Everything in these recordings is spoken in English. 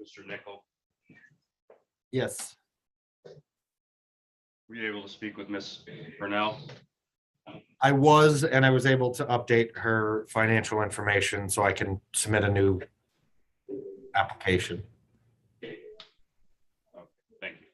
Mr. Nickel, Yes. were you able to speak with Miss Purnell? I was, and I was able to update her financial information so I can submit a new application. Okay, thank you.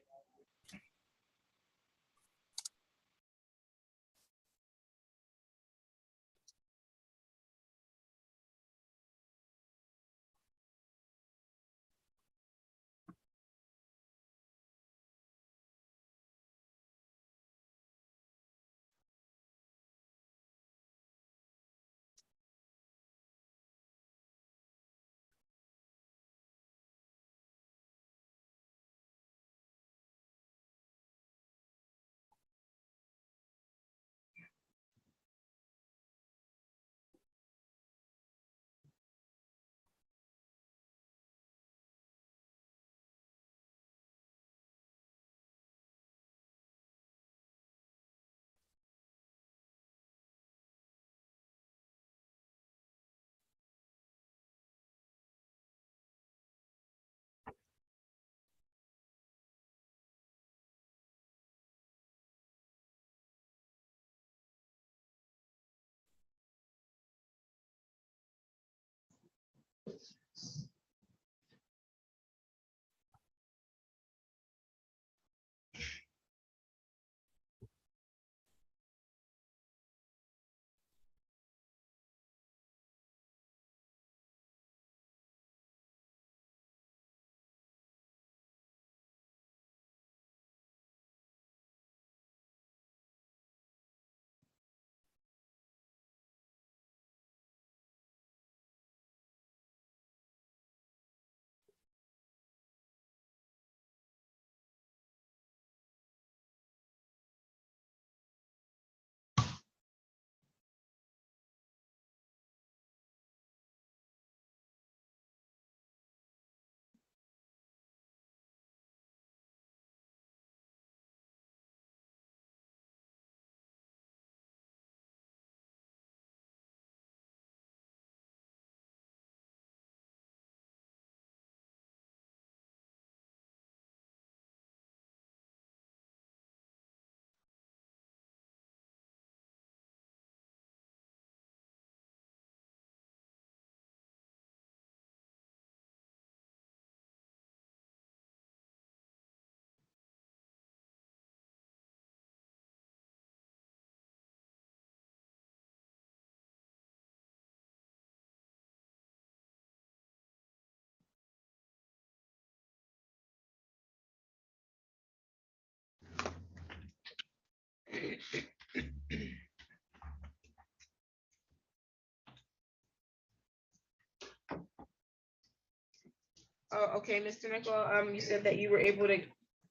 Oh, okay, Mr. Nickel, you said that you were able to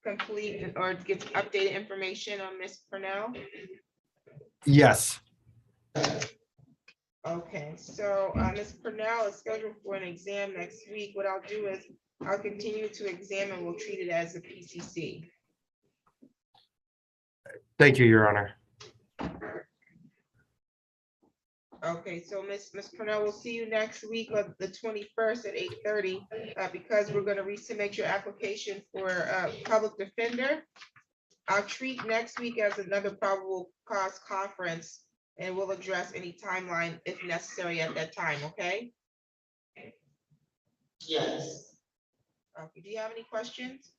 complete or get updated information on Miss Purnell? Yes. Okay, so Ms. Purnell is scheduled for an exam next week. What I'll do is I'll continue to examine. We'll treat it as a PCC. Thank you, Your Honor. Okay, so Ms. Purnell, we'll see you next week on the 21st at 8:30, because we're going to resubmit your application for public defender. I'll treat next week as another probable cause conference, and we'll address any timeline if necessary at that time, okay? Yes. Okay, do you have any questions?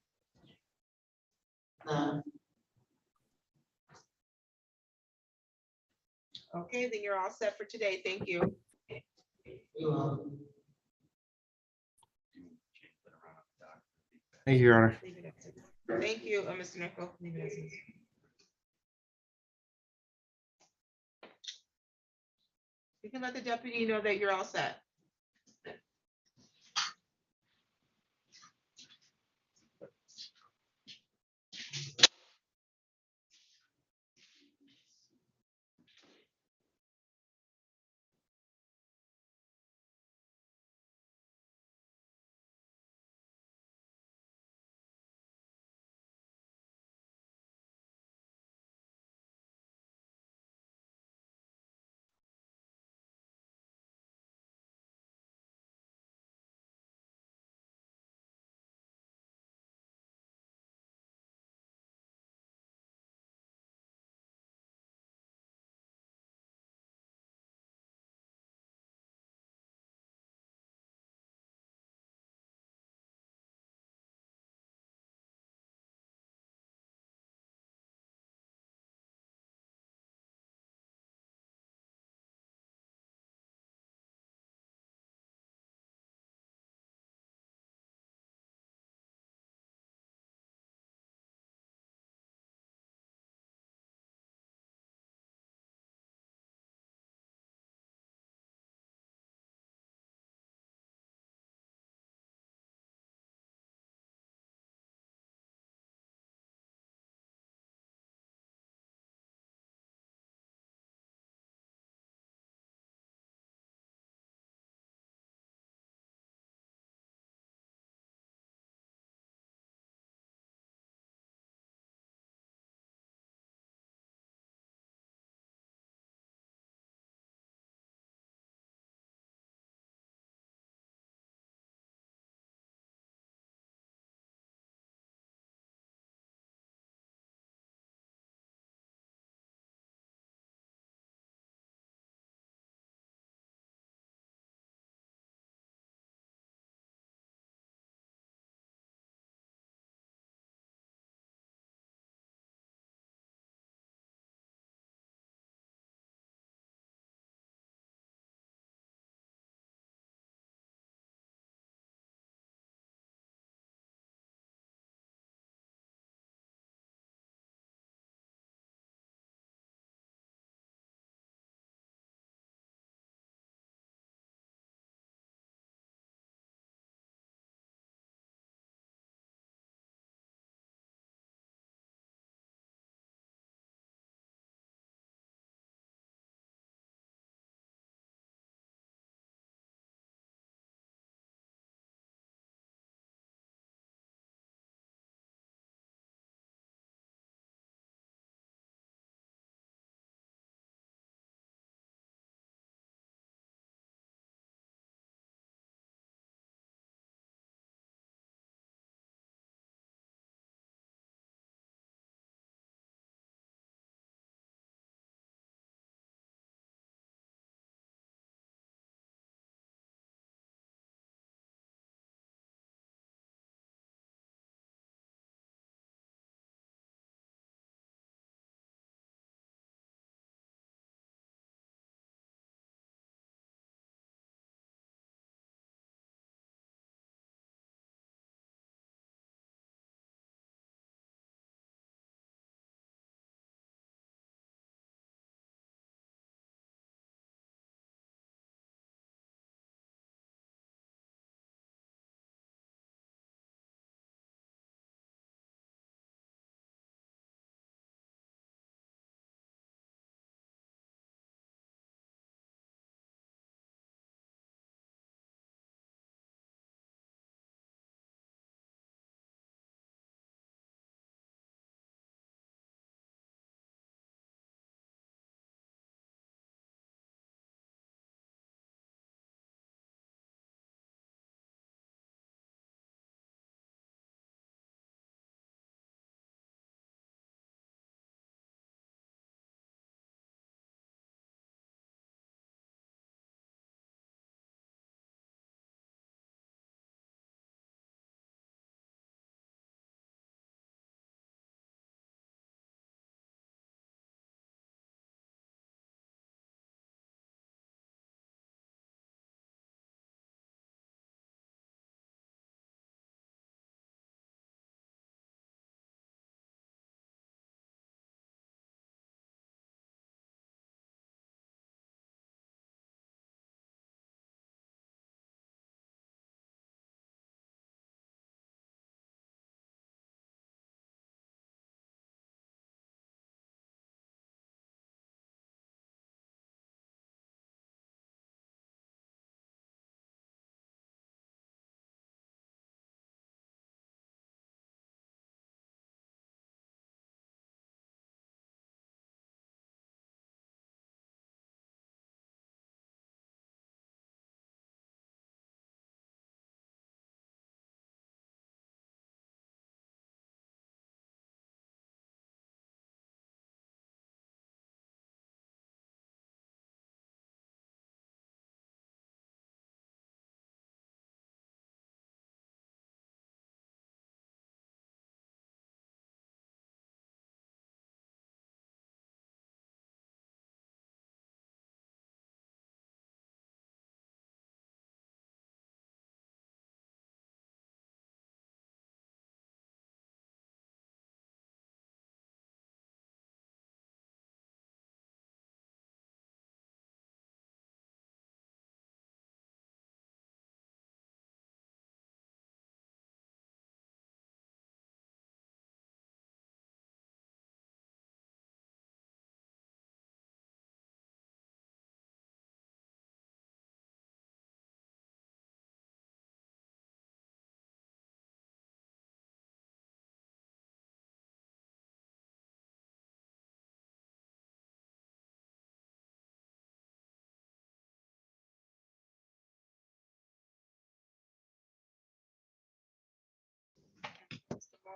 Okay, then you're all set for today. Thank you. Thank you, Your Honor. Leave it at six. Thank you, Mr. Nichol. Leave it at six. You can let the deputy know that you're all set.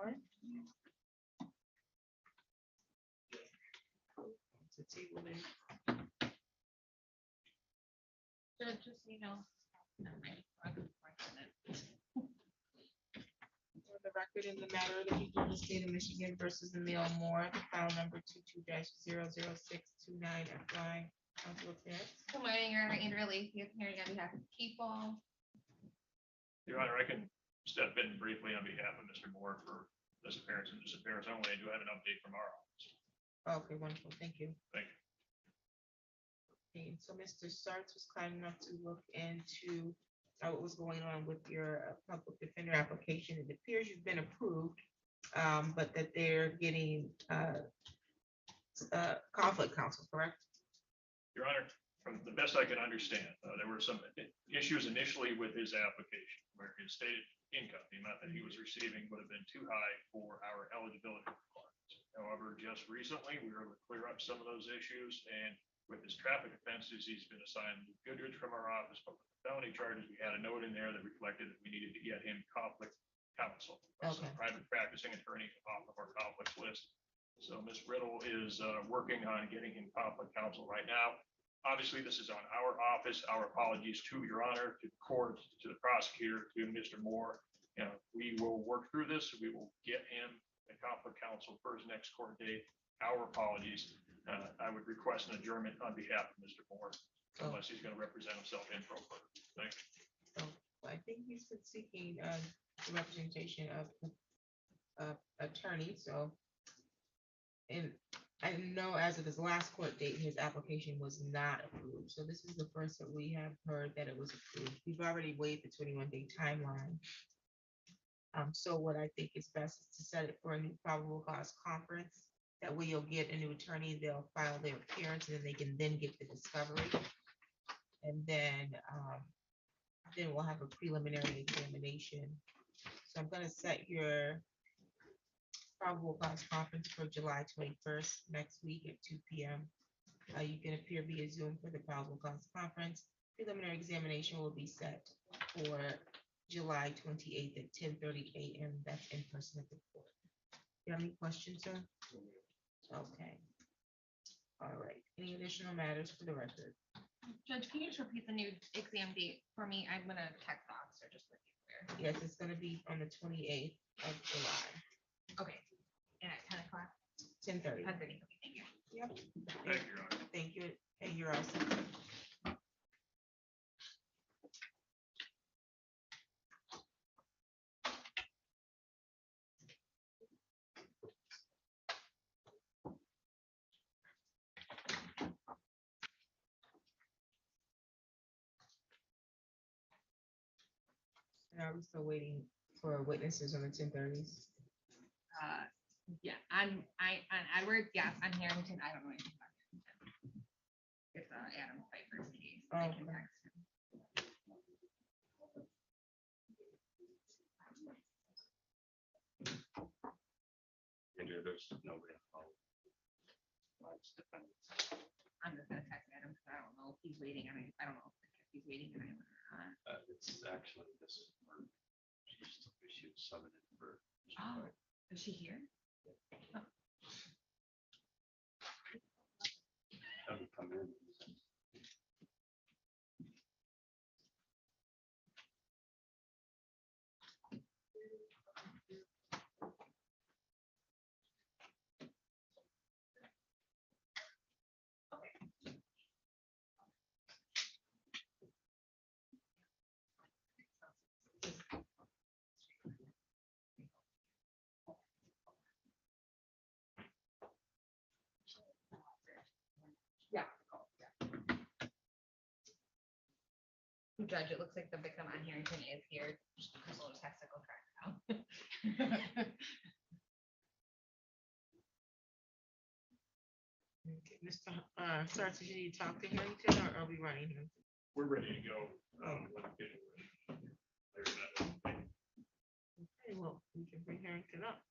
Moore. To table it. Judge, just, you know. never mind. For the record, in the matter of the people of the state of Michigan versus the Mail Moore, the file number 22-00629 applying. Council Terrence. Good morning, Your Honor. Andrea Lacey, hearing on behalf of the people. Your Honor, I can step in briefly on behalf of Mr. Moore for this appearance and disappearance only. I do have an update from our office. Okay, wonderful. Thank you. Thank you. Okay, and so Mr. Sarts was kind enough to look into what was going on with your public defender application. It appears you've been approved, but that they're getting conflict counsel, correct? Your Honor, from the best I can understand, there were some issues initially with his application where his stated income, the amount that he was receiving would have been too high for our eligibility requirements. However, just recently, we were able to clear up some of those issues, and with his traffic offenses, he's been assigned Goodrich from our office, but with the felony charges, we had a note in there that reflected that we needed to get him conflict counsel. So Okay. private practicing attorney off of our conflict list. So Ms. Riddle is working on getting him conflict counsel right now. Obviously, this is on our office. Our apologies to Your Honor, to the court, to the prosecutor, to Mr. Moore. We will work through this. We will get him the conflict counsel for his next court date. Our apologies. I would request an adjournment on behalf of Mr. Moore, unless he's going to represent himself in pro per. Thank you. So I think he's been seeking the representation of attorney, so. And I know as of his last court date, his application was not approved. So this is the first that we have heard that it was approved. We've already waived the 21-day timeline. So what I think is best is to set it for a new probable cause conference. That way you'll get a new attorney, they'll file their appearance, and then they can then get the discovery. And then we'll have a preliminary examination. So I'm gonna set your probable cause conference for July 21st, next week at 2 p.m. You can appear via Zoom for the probable cause conference. Preliminary examination will be set for July 28th at 10:30 a.m. That's in person at the court. You have any questions, sir? Okay. All right. Any additional matters for the record? Judge, can you just repeat the new exam date for me? I'm gonna text the officer just to be clear. Yes, it's gonna be on the 28th of July, Okay. And at 10 o'clock. 10:30. 10:30. Okay, thank you. Yep. Thank you, Your Honor. Thank you. And you're all set. And are we still waiting for witnesses on the 10:30s? Yeah, on Edwards, yes, on Harrington, I don't know anything about Harrington. It's Adam Pfeiffer's case. I can Okay. text him. Andrea, there's nobody. I'm just gonna text Adam because I don't know if he's waiting and I don't know if he's waiting and I'm not. It's actually this. She was summoned for. Oh, is she here? Doesn't come in. Yeah. Judge, it looks like the victim on Harrington is here. Crystal just has to go track it down. Okay, Mr. Sarge, did you need to talk to Harrington or are we running him? We're ready to go. Okay, well, we can bring Harrington up.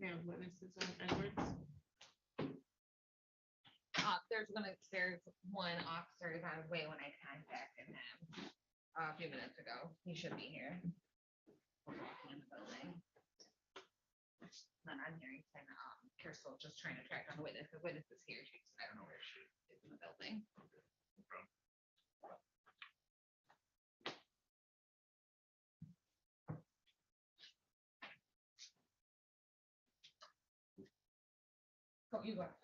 We have witnesses on Edwards. There's one officer is on his way when I contacted him a few minutes ago. He should be here. Walking in the building. Then I'm hearing, Crystal just trying to track down the witness. The witness is here. I don't know where she is in the building. Oh, you go first.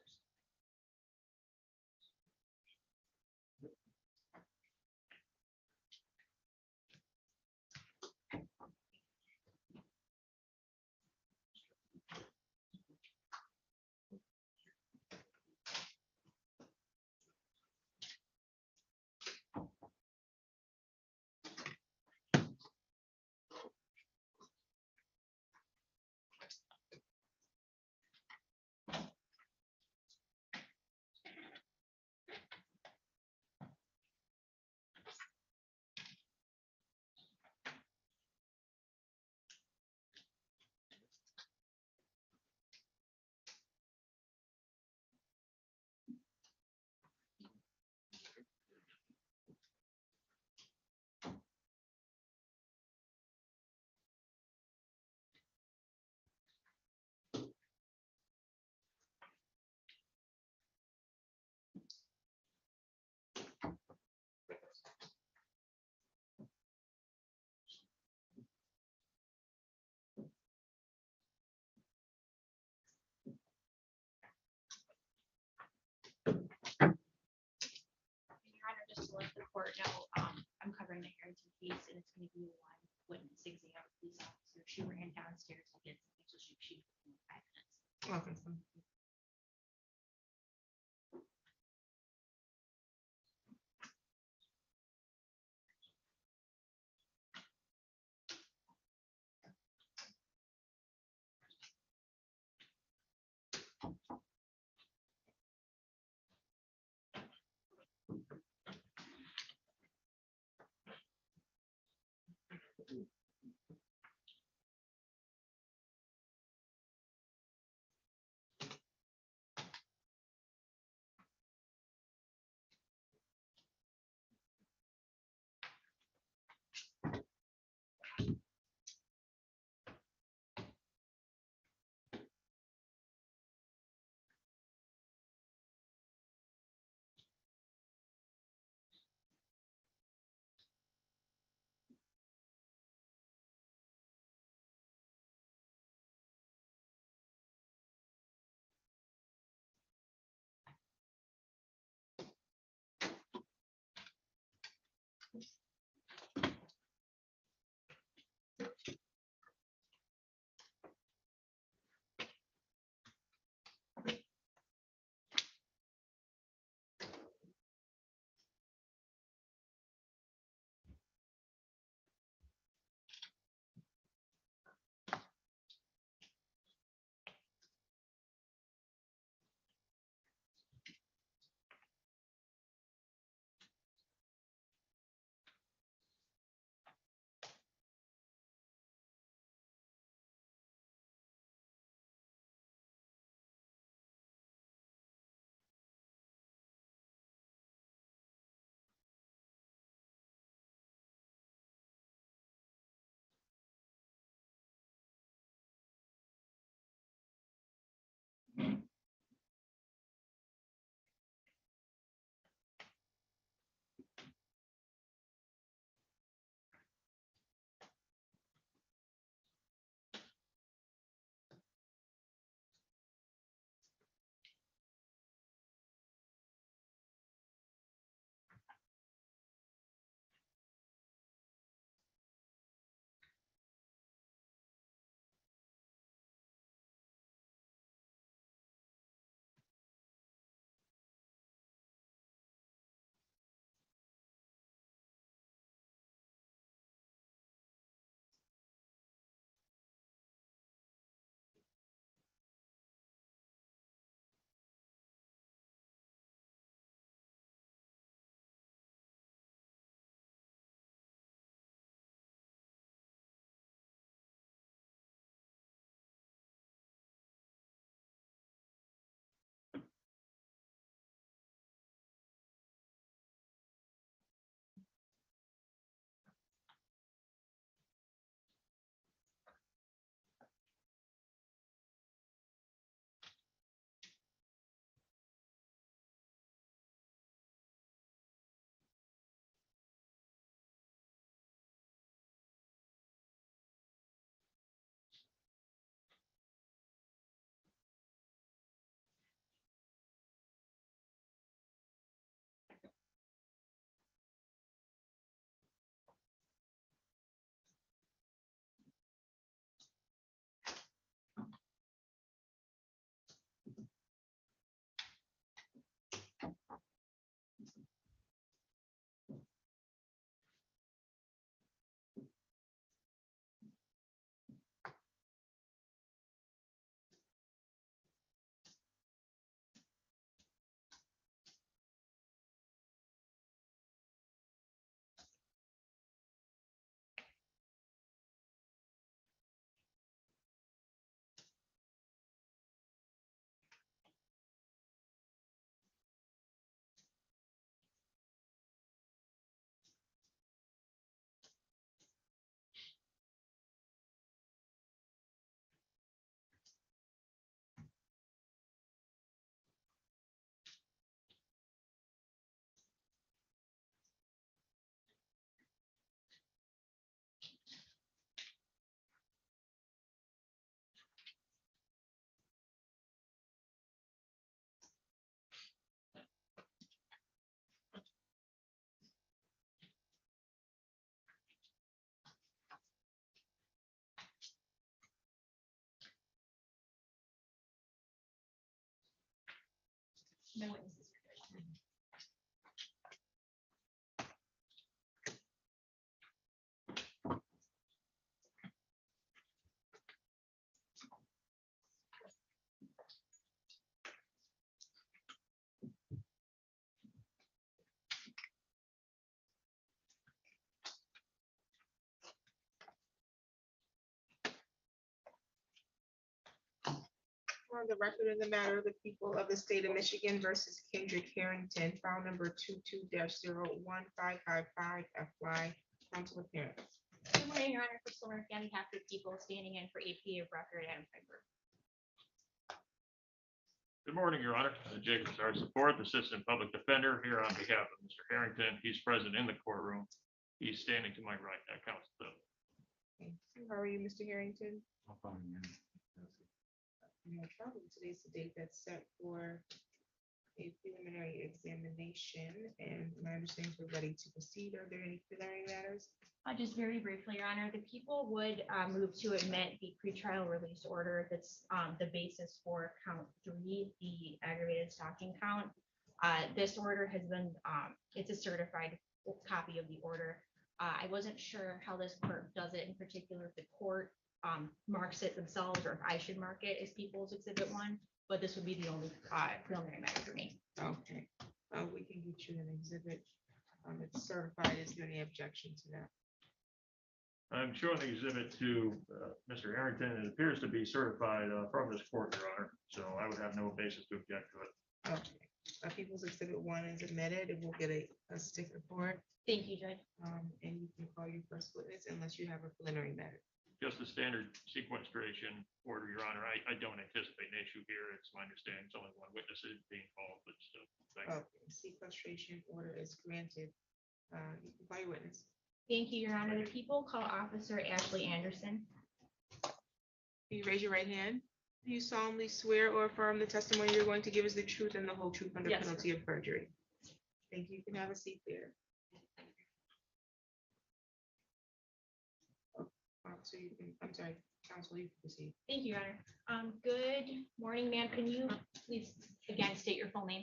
Your Honor, just to let the court know, I'm covering the Harrington case and it's gonna be one witness exam of police officer. She ran downstairs to get something, so she 5 minutes. Okay, so No witnesses are good. On the record in the matter of the people of the state of Michigan versus Kendrick Harrington, file number 22-01555 FY. Council appearance. Good morning, Your Honor. Crystal Murphy on behalf of the people standing in for APA of record Adam Piper. Good morning, Your Honor. Jacob Sargent, Fourth Assistant Public Defender, here on behalf of Mr. Harrington. He's present in the courtroom. He's standing to my right, that counts. Thank you. How are you, Mr. Harrington? No problem. Today's the date that's set for a preliminary examination, and my understanding is we're ready to proceed. Are there any preliminary matters? Just very briefly, Your Honor, the people would move to admit the pretrial release order that's the basis for count 3, the aggravated stalking count. This order has been, it's a certified copy of the order. I wasn't sure how this court does it in particular, if the court marks it themselves or if I should mark it as People's Exhibit 1, but this would be the only preliminary matter for me. Okay, we can get you an exhibit. It's certified. Is there any objection to that? I'm showing the exhibit to Mr. Harrington. It appears to be certified from this court, Your Honor, so I would have no basis to object to it. Okay, People's Exhibit 1 is admitted, and we'll get a sticker for it. Thank you, Judge. And you can call your first witness unless you have a preliminary matter. Just the standard sequestration order, Your Honor. I don't anticipate an issue here. It's my understanding it's only one witness is being called, but still. Thank you. Okay, sequestration order is granted. You can call your witness. Thank you, Your Honor. The people call Officer Ashley Anderson. Can you raise your right hand? Do you solemnly swear or affirm the testimony you're going to give is the truth and the whole truth under Yes, penalty of perjury? Thank you. You can have a seat there. So you can, I'm sorry, counsel, you can proceed. Thank you, Your Honor. Good morning, ma'am. Can you please again state your full name?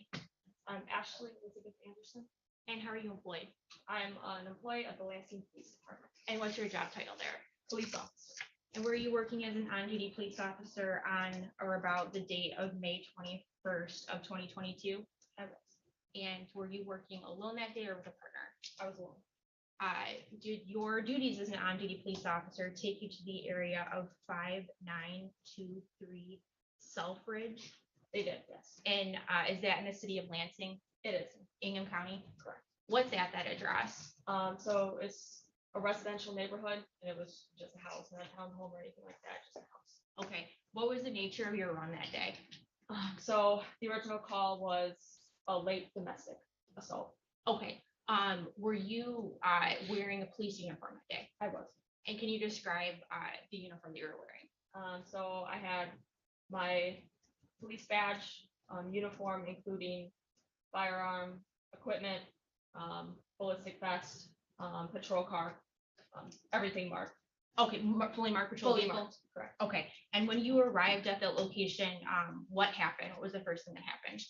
I'm Ashley Elizabeth Anderson. And how are you employed? I'm an employee of the Lansing Police Department, And what's your job title there? police officer. And were you working as an on-duty police officer on or about the date of May 21st of 2022? I was, And were you working alone that day or with a partner? I was alone. Did your duties as an on-duty police officer take you to the area of 5923 Selfridge? They did, yes. And is that in the city of Lansing, It is, Ingham County? correct. What's at that address? So it's a residential neighborhood and it was just a house, not a townhome or anything like that, just a house. Okay, what was the nature of your run that day? So the original call was a late domestic assault. Okay, were you wearing a police uniform that day? I was. And can you describe the uniform that you were wearing? So I had my police badge, uniform, including firearm, equipment, ballistic vest, patrol car, everything marked. Okay, fully marked patrol Fully vehicle? marked, correct. Okay, and when you arrived at that location, what happened? What was the first thing that happened?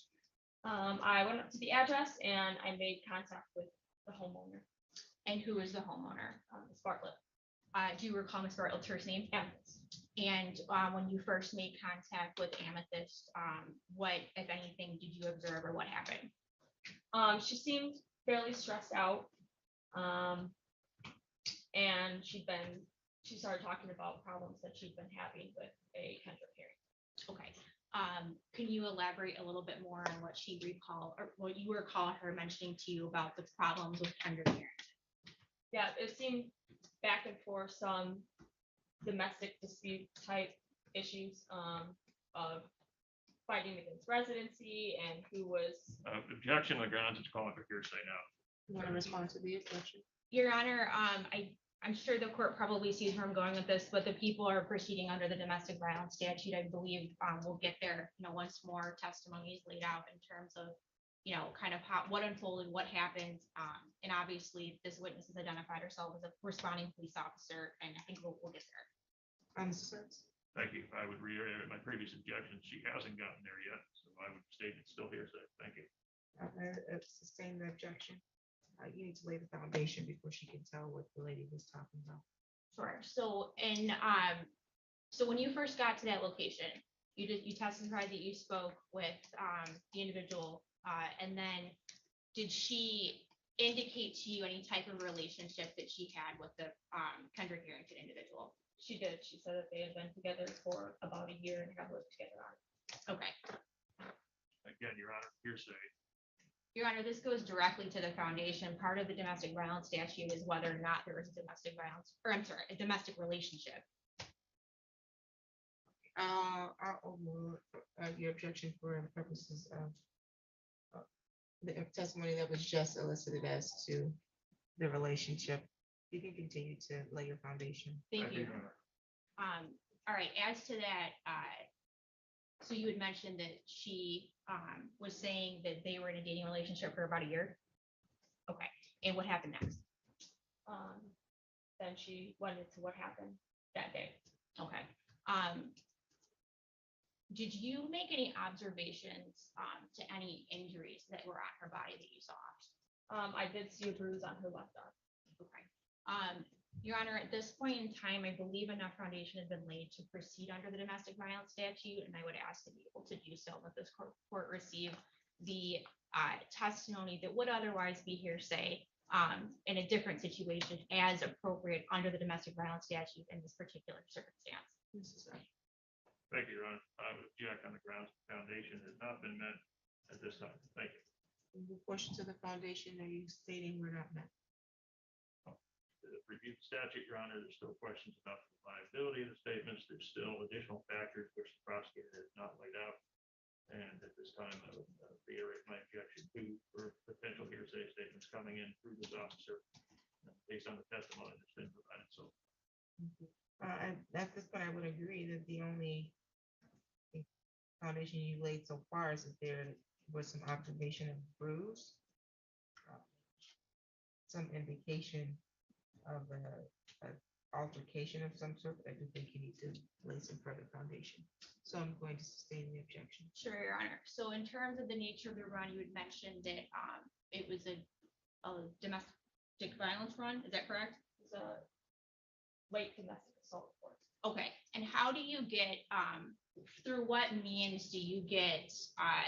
I went up to the address and I made contact with the homeowner, And who is the homeowner? Ms. Bartlett. Do you recall Ms. Bartlett's first name? Amethyst. And when you first made contact with Amethyst, what, if anything, did you observe or what happened? She seemed fairly stressed out. And she started talking about problems that she'd been having with a Kendrick hearing. Okay, can you elaborate a little bit more on what she recalled or what you recall her mentioning to you about the problems with Kendrick hearing? Yeah, it seemed back and forth, some domestic dispute type issues, of fighting against residency and who was, Objection on the grounds it's calling for hearsay now. You want to respond to the objection? Your Honor, I'm sure the court probably sees where I'm going with this, but the people are proceeding under the domestic violence statute. I believe we'll get there, once more testimony is laid out in terms of, kind of what unfolded, what happened. And obviously, this witness has identified herself as a responding police officer, and I think we'll get there. Mr. Simmons? Thank you. I would reiterate my previous objection. She hasn't gotten there yet. So I would state it's still hearsay. Thank you. Sustain the objection. You need to lay the foundation before she can tell what the lady was talking about. Sure. So, so when you first got to that location, you testified that you spoke with, the individual, and then did she indicate to you any type of relationship that she had with the, Kendrick Harrington individual? She did. She said that they had been together for about a year and have lived together on. Okay. Again, Your Honor, hearsay. Your Honor, this goes directly to the foundation. Part of the domestic violence statute is whether or not there was a domestic violence, or I'm sorry, a domestic relationship. I'll overrule your objection for the purposes of the testimony that was just elicited as to the relationship. You can continue to lay your foundation. Thank you. Your Honor. All right, as to that, so you had mentioned that she, was saying that they were in a dating relationship for about a year? Okay, and what happened next? Then she went into what happened that day. Okay. Did you make any observations, to any injuries that were on her body that you saw? I did see a bruise on her left arm. Okay. Your Honor, at this point in time, I believe enough foundation has been laid to proceed under the domestic violence statute, and I would ask to be able to do so, let this court receive the, testimony that would otherwise be hearsay, in a different situation as appropriate under the domestic violence statute in this particular circumstance. Thank you, Your Honor. I would object on the grounds the foundation has not been met at this time. Thank you. The portions of the foundation are you stating were not met? Review the statute, Your Honor. There's still questions about the liability of the statements. There's still additional factors which the prosecutor has not laid out. And at this time, I would reiterate my objection for potential hearsay statements coming in through this officer based on the testimony that's been provided. So At this point, I would agree that the only foundation you laid so far is that there was some observation of bruise, some indication of an altercation of some sort. I do think you need to lay some further foundation. So I'm going to sustain the objection. Sure, Your Honor. So in terms of the nature of the run, you had mentioned that, it was a domestic violence run. Is that correct? It's a late domestic assault report. Okay, and how do you get, through what means do you get,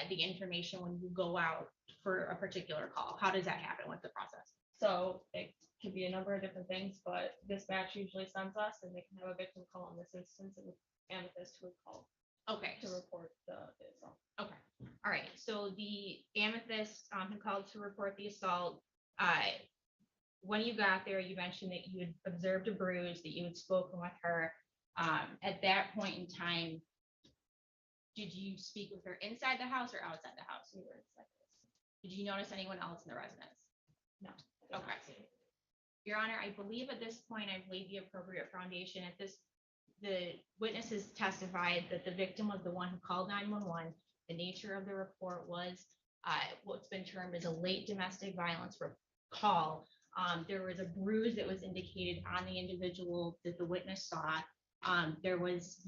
the information when you go out for a particular call? How does that happen? What's the process? So it could be a number of different things, but dispatch usually sends us and they can have a victim call in this instance and amethyst would call Okay, to report the assault. okay, all right, so the amethyst, who called to report the assault, when you got there, you mentioned that you had observed a bruise, that you had spoken with her. At that point in time, did you speak with her inside the house or outside the house? We were inside this. Did you notice anyone else in the residence? No. Okay. Your Honor, I believe at this point I've laid the appropriate foundation. At this, the witnesses testified that the victim was the one who called 911. The nature of the report was, what's been termed as a late domestic violence call. There was a bruise that was indicated on the individual that the witness saw. There was,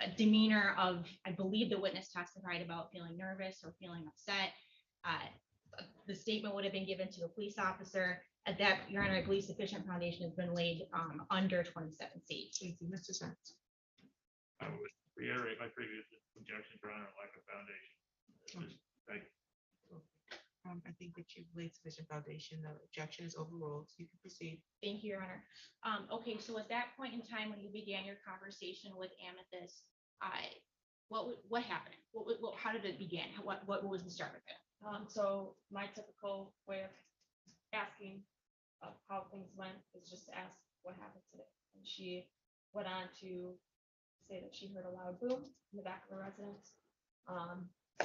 a demeanor of, I believe the witness testified about feeling nervous or feeling upset. The statement would have been given to a police officer. At that, Your Honor, I believe sufficient foundation has been laid, under 27C. Thank you, Mr. Sachs. I would reiterate my previous objection, Your Honor, lack of foundation. Thank you. I think that you've laid sufficient foundation. The objection is overruled. You can proceed. Thank you, Your Honor. Okay, so at that point in time, when you began your conversation with Amethyst, what happened? How did it begin? What was the start of it? So my typical way of asking of how things went is just to ask what happened today. And she went on to say that she heard a loud boom in the back of the residence,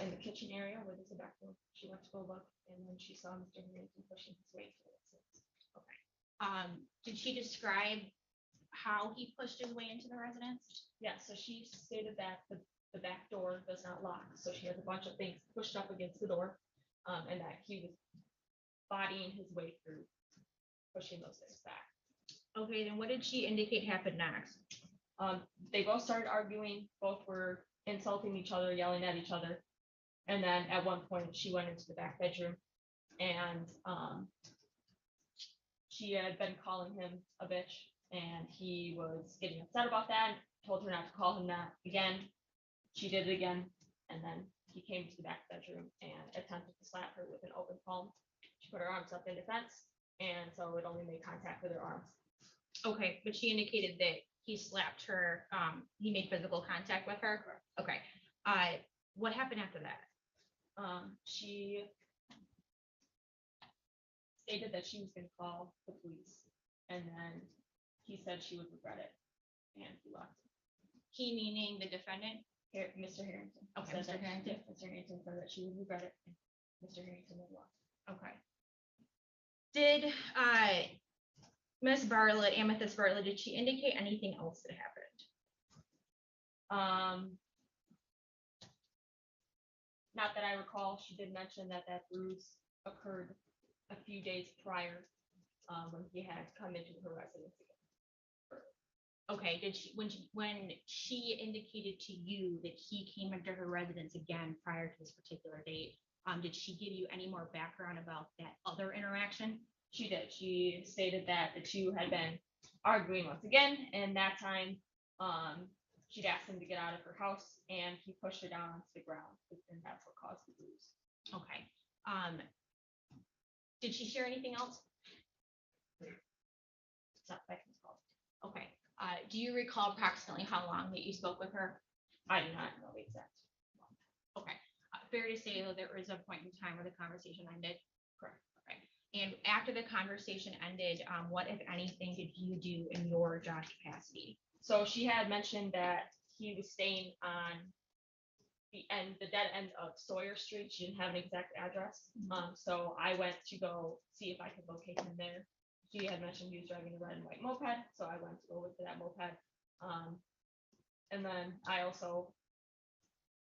in the kitchen area where there's a back door. She went to go look and then she saw Mr. Harrington pushing his way to the residence. Did she describe how he pushed his way into the residence? Yeah, so she stated that the back door does not lock. So she has a bunch of things pushed up against the door, and that he was bodying his way through, pushing those things back. Okay, then what did she indicate happened next? They both started arguing, both were insulting each other, yelling at each other. And then at one point, she went into the back bedroom and she had been calling him a bitch, and he was getting upset about that, told her not to call him that again. She did it again, and then he came to the back bedroom and attempted to slap her with an open palm. She put her arms up in defense, and so it only made contact with her arms. Okay, but she indicated that he slapped her, he made physical contact with her. Okay, what happened after that? She stated that she was gonna call the police, and then he said she would regret it, and he left. He meaning the defendant? Here, Mr. Harrington. Okay, said Mr. that- Harrington. yeah, Mr. Harrington said that she would regret it. and Mr. Harrington then left. Okay. Did, Miss Bartlett, Amethyst Bartlett, did she indicate anything else that happened? Not that I recall, she did mention that that bruise occurred a few days prior, when he had come into her residence. Okay, did she, when she indicated to you that he came into her residence again prior to this particular date, did she give you any more background about that other interaction? She did. She stated that the two had been arguing once again, and that time, she'd asked him to get out of her house, and he pushed her down onto the ground, and that's what caused the bruise. Okay, did she share anything else? Not that I can recall. Okay, do you recall approximately how long that you spoke with her? I do not know the exact. Okay, fair to say though, there was a point in time where the conversation ended? Correct. Okay, and after the conversation ended, what if anything did you do in your job capacity? So she had mentioned that he was staying on the dead end of Sawyer Street. She didn't have an exact address. So I went to go see if I could locate him there. She had mentioned he was driving a red and white moped, so I went to go look for that moped. And then I also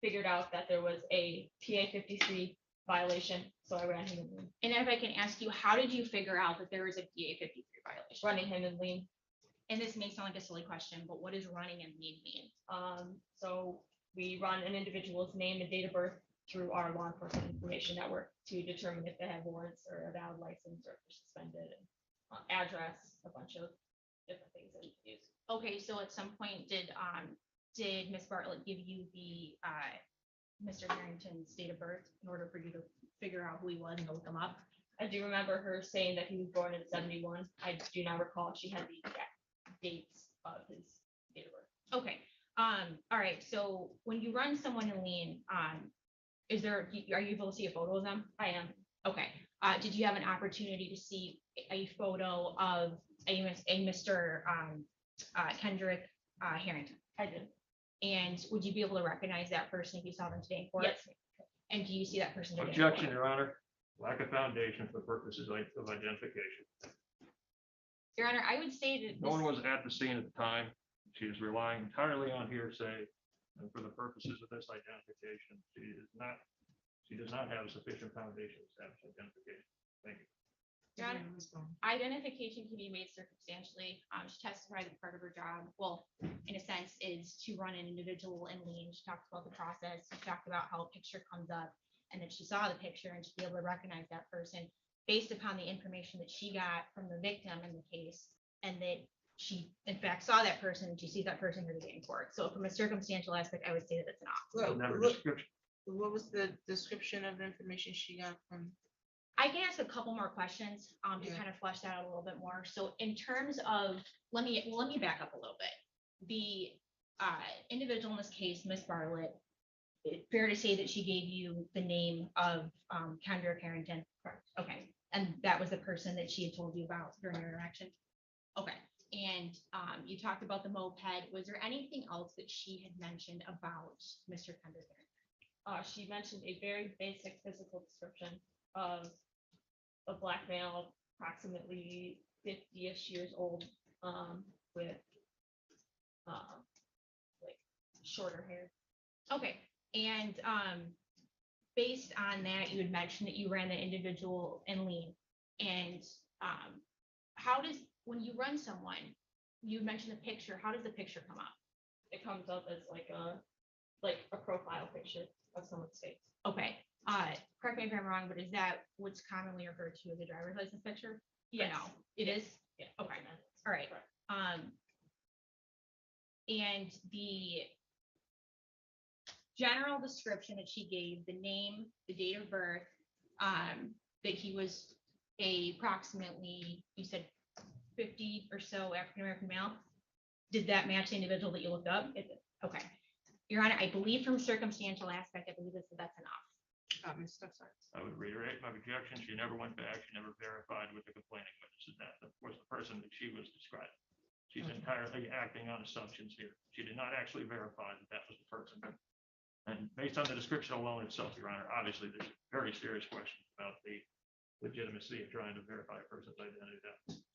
figured out that there was a PA 53 violation, so I ran him in lean. And if I can ask you, how did you figure out that there was a PA 53 violation? Running him in lean. And this may sound like a silly question, but what does running and lean mean? So we run an individual's name and date of birth through our law enforcement information network to determine if they have warrants or a valid license or if they're suspended, and address, a bunch of different things that we can use. Okay, so at some point, did Miss Bartlett give you the Mr. Harrington's date of birth in order for you to figure out who he was and look him up? I do remember her saying that he was born in 71. I do not recall if she had the exact dates of his date of birth. Okay, all right, so when you run someone in lean, are you able to see a photo of them? I am. Okay, did you have an opportunity to see a photo of a Mr. Kendrick Harrington? I did. And would you be able to recognize that person if you saw them today in court? Yes. And do you see that person today? in Objection, court? Your Honor. Lack of foundation for purposes of identification. Your Honor, I would say that No one this, was at the scene at the time. She is relying entirely on hearsay. And for the purposes of this identification, she does not have sufficient foundation to establish identification. Thank you. Your Honor, identification can be made circumstantially. She testified that part of her job, well, in a sense, is to run an individual in lean. She talked about the process. She talked about how a picture comes up and that she saw the picture and she'd be able to recognize that person based upon the information that she got from the victim in the case, and that she in fact saw that person and she sees that person here today in court. So from a circumstantial aspect, I would say that it's an opposite. Never What description. what was the description of the information she got from? I can ask a couple more questions to Yeah. kind of flesh that out a little bit more. So in terms of, let me back up a little bit. The individual in this case, Miss Bartlett, fair to say that she gave you the name of Kendrick Harrington? Correct. Okay, and that was the person that she had told you about during your interaction? Okay, and you talked about the moped. Was there anything else that she had mentioned about Mr. Kendrick Harrington? She mentioned a very basic physical description of a black male, approximately 50-ish years old, with like shorter hair. Okay, and based on that, you had mentioned that you ran the individual in lean. And how does, when you run someone, you mentioned the picture, how does the picture come up? It comes up as like like a profile picture of someone's face. Okay, correct me if I'm wrong, but is that what's commonly referred to as a driver's license picture? Yes. No, it is? Yeah. Okay, all right. Correct. And the general description that she gave, the name, the date of birth, that he was approximately, you said 50 or so African-American male. Did that match the individual that you looked up? Okay. Your Honor, I believe from circumstantial aspect, I believe that's enough. Mr. Science. I would reiterate my objection. She never went back. She never verified with the complaining witness that was the person that she was describing. She's entirely acting on assumptions here. She did not actually verify that that was the person. And based on the description alone itself, Your Honor, obviously there's very serious questions about the legitimacy of trying to verify a person's identity.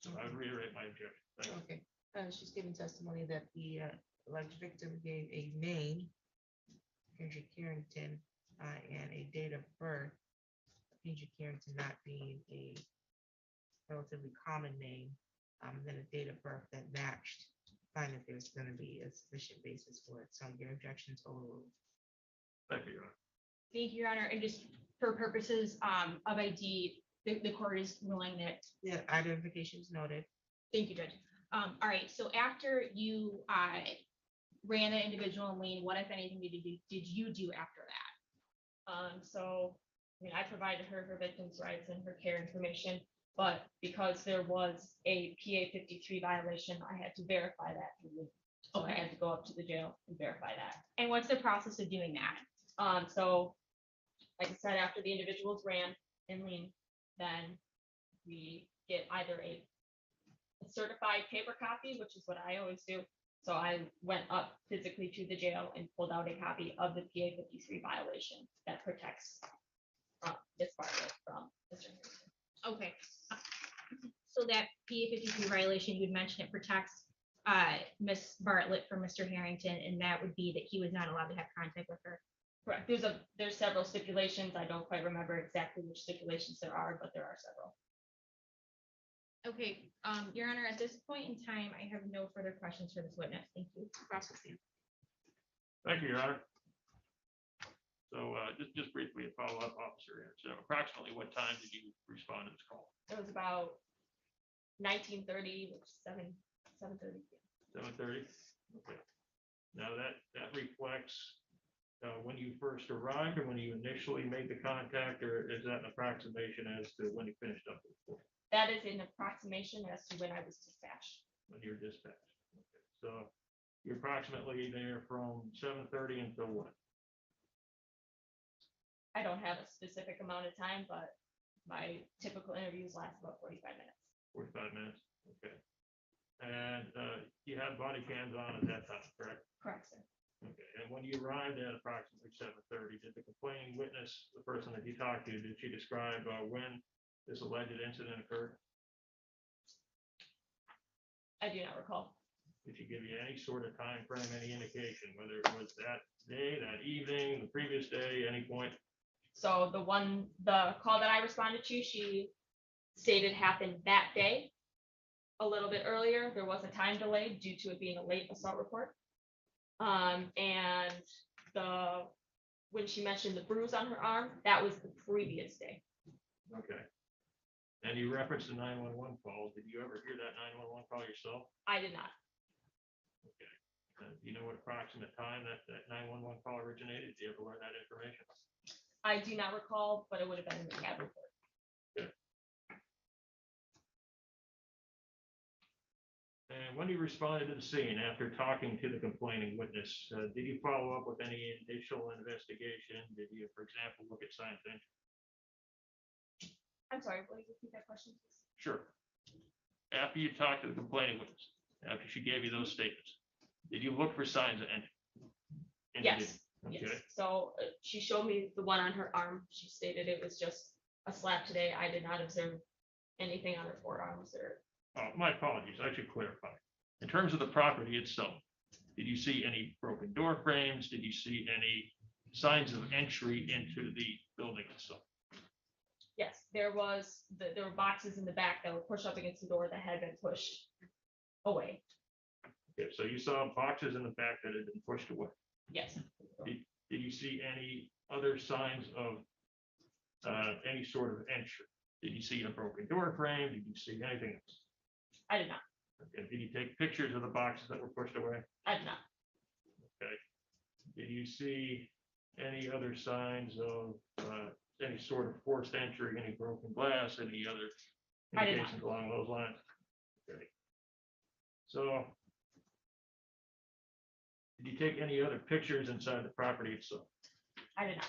So I would reiterate my objection. Thank you. Okay, she's giving testimony that the alleged victim gave a name, Kendrick Carrington, and a date of birth, Kendrick Carrington not being a relatively common name, then a date of birth that matched. Find that there's going to be a sufficient basis for it. So your objections overruled. Thank you, Your Honor. Thank you, Your Honor. And just for purposes of ID, the court is ruling that. Yeah, identification is noted. Thank you, Judge. All right, so after you ran the individual lane, what, if anything, did you do after that? So, I mean, I provided her victim's rights and her care information, but because there was a PA 53 violation, I had to verify that. So I Okay. had to go up to the jail and verify that. And what's the process of doing that? So, like I said, after the individuals ran and lean, then we get either a certified paper copy, which is what I always do. So I went up physically to the jail and pulled out a copy of the PA 53 violation that protects Ms. Bartlett from Mr. Harrison. Okay. So that PA 53 violation, you would mention it protects Miss Bartlett from Mr. Harrington, and that would be that he was not allowed to have contact with her. Correct. There's several stipulations. I don't quite remember exactly which stipulations there are, but there are several. Okay, Your Honor, at this point in time, I have no further questions for this witness. Thank you. Thank you, Your Honor. So just briefly, a follow-up officer here. So approximately what time did you respond to this call? It was about 19:30, which is 7:30. 7:30? Okay. Now that reflects when you first arrived or when you initially made the contact, or is that an approximation as to when you finished up the report? That is an approximation as to when I was dispatched. When you're dispatched? Okay. So you're approximately there from 7:30 until what? I don't have a specific amount of time, but my typical interviews last about 45 minutes. 45 minutes? Okay. And you had body cams on at that time, correct? Correct, sir. Okay, and when you arrived at approximately 7:30, did the complaining witness, the person that you talked to, did she describe when this alleged incident occurred? I do not recall. Did she give you any sort of time frame, any indication, whether it was that day, that evening, the previous day, any point? So the call that I responded to, she stated happened that day. A little bit earlier, there was a time delay due to it being a late assault report. And when she mentioned the bruise on her arm, that was the previous day. Okay. And you referenced the 911 call. Did you ever hear that 911 call yourself? I did not. Okay. Do you know what approximate time that 911 call originated? Did you ever learn that information? I do not recall, but it would have been in the cab report. And when you responded to the scene after talking to the complaining witness, did you follow up with any initial investigation? Did you, for example, look at signs of injury? I'm sorry, will you repeat that question, please? Sure. After you talked to the complaining witness, after she gave you those statements, did you look for signs of injury? Yes. Okay. Yes. So she showed me the one on her arm. She stated it was just a slap today. I did not observe anything on her forearms or. My apologies. I should clarify. In terms of the property itself, did you see any broken door frames? Did you see any signs of entry into the building itself? Yes, there were boxes in the back that were pushed up against the door that had been pushed away. Okay, so you saw boxes in the back that had been pushed away. Yes, Did you see any other signs of any sort of entry? Did you see a broken door frame? Did you see anything else? I did not. Okay. Did you take pictures of the boxes that were pushed away? I did not. Okay. Did you see any other signs of any sort of forced entry, any broken glass, any other I did not. indications along those lines? Okay. So did you take any other pictures inside the property itself? I did not.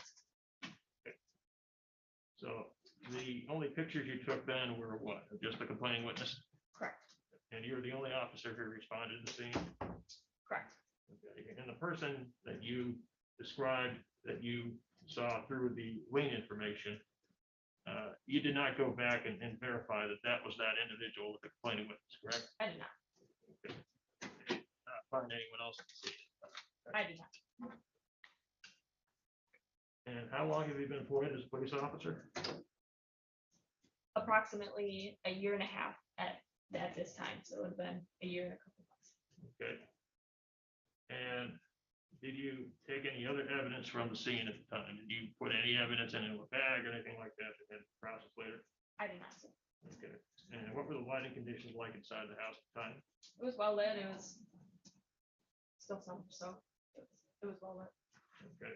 So the only pictures you took then were what? Just the complaining witness? Correct. And you're the only officer who responded to the scene? Correct. Okay. And the person that you described that you saw through the lien information, you did not go back and verify that that was that individual with the complaining witness, correct? I did not. Not find anyone else to see it. I did not. And how long have you been employed as a police officer? Approximately a year and a half at this time. So it would have been a year and a couple months. Okay. And did you take any other evidence from the scene at the time? Did you put any evidence in a bag or anything like that and process later? I did not. Sir. Okay. And what were the lighting conditions like inside the house at the time? It was well lit. It was still summer, so it was well lit. Okay.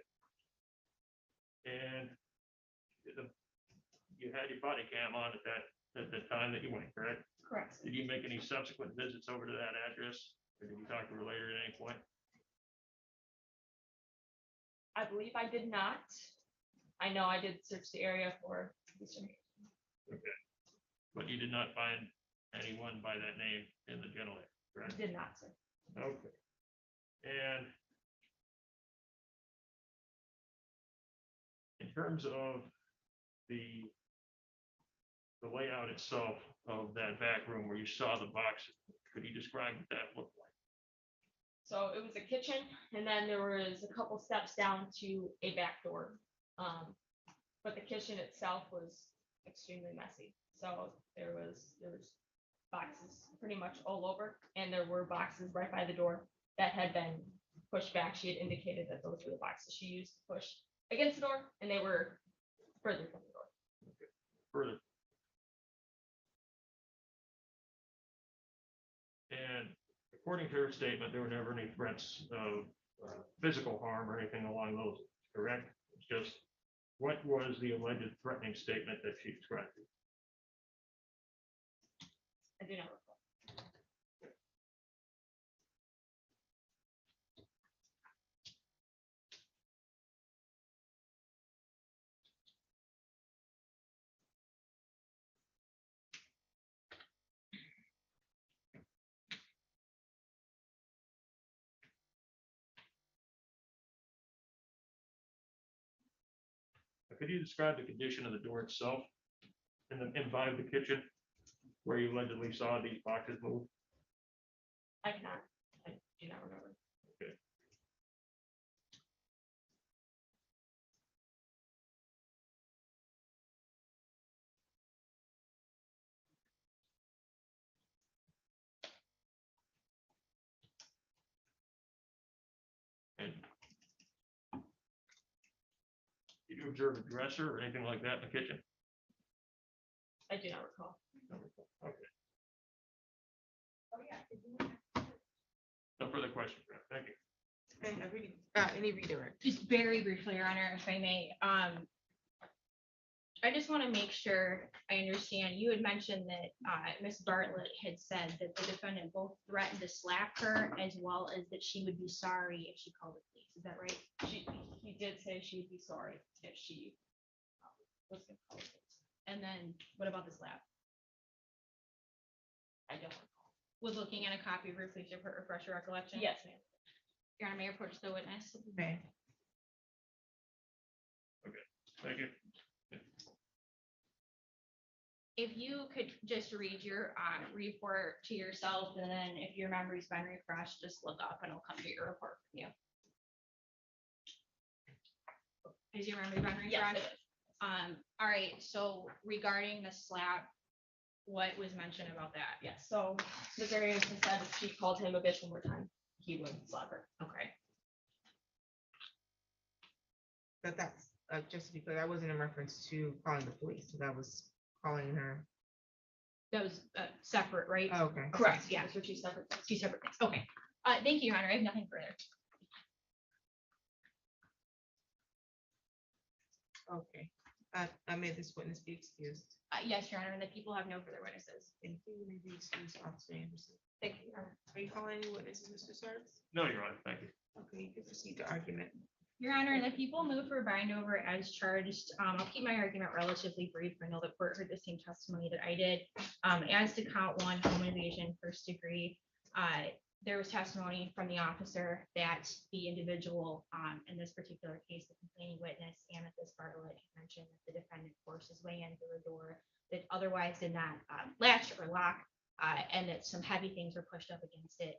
And you had your body cam on at the time that you went, correct? Correct. Did you make any subsequent visits over to that address? Or did you talk to her later at any point? I believe I did not. I know I did search the area for Mr. Okay. But you did not find anyone by that name in the general area, correct? Did not, sir. Okay. And in terms of the layout itself of that back room where you saw the boxes, could you describe what that looked like? So it was a kitchen, and then there was a couple steps down to a back door. But the kitchen itself was extremely messy. So there was boxes pretty much all over, and there were boxes right by the door that had been pushed back. She had indicated that those were the boxes she used to push against the door, and they were further from the door. Further. And according to her statement, there were never any threats of physical harm or anything along those lines, correct? It's just, what was the alleged threatening statement that she described? I do not recall. Could you describe the condition of the door itself and the inside of the kitchen where you allegedly saw these boxes move? I cannot. I do not remember. Okay. And did you observe a dresser or anything like that in the kitchen? I do not recall. Okay. Oh, yeah. No further questions. Thank you. Any redirect? Just very briefly, Your Honor, if I may, I just want to make sure I understand. You had mentioned that Ms. Bartlett had said that the defendant both threatened to slap her as well as that she would be sorry if she called the police. Is that right? He did say she would be sorry if she was going to call it. And then what about the slap? I don't recall. Was looking at a copy of her, please refresh your recollection? Yes, ma'am. Your Honor, may I approach the witness? Okay. Thank you. If you could just read your report to yourself, and then if your memory's been refreshed, just look up and I'll come get your report from you. Is your memory been Yes, refreshed? it is. All right, so regarding the slap, what was mentioned about that? Yes, so the variance said if she called him a bitch one more time, he would slap her. Okay. That's, just because I wasn't in reference to calling the police, so that was calling her. That was separate, right? Oh, okay. Correct, yeah, Those are two separate things. two separate things. Okay. Thank you, Your Honor. I have nothing further. Okay, I made this witness be excused. Yes, Your Honor, and the people have no further witnesses. Thank you. You may be excused, Officer Anderson. Thank you, Your Honor. Are you calling any witnesses, Mr. Sharps? No, Your Honor, thank you. Okay, you can proceed to argument. Your Honor, the people move for bind over as charged. I'll keep my argument relatively brief. I know the court heard the same testimony that I did. As to count one, home invasion, first degree, there was testimony from the officer that the individual, in this particular case, the complaining witness, Amethyst Bartlett, mentioned that the defendant forced his way into a door that otherwise did not latch or lock, and that some heavy things were pushed up against it.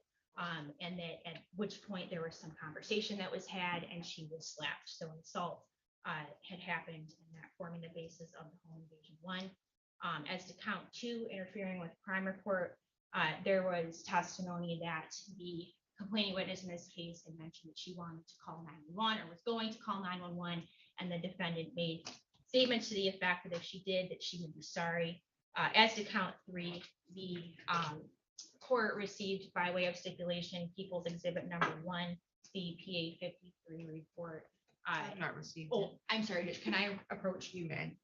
And that at which point there was some conversation that was had and she was slapped. So an assault had happened and that forming the basis of the home invasion one. As to count two, interfering with crime report, there was testimony that the complaining witness in this case had mentioned that she wanted to call 911 or was going to call 911, and the defendant made statements to the effect that if she did, that she would be sorry. As to count three, the court received by way of stipulation People's Exhibit number 1, the PA 53 report. I have not received it. Oh, I'm sorry, can I approach you? You may.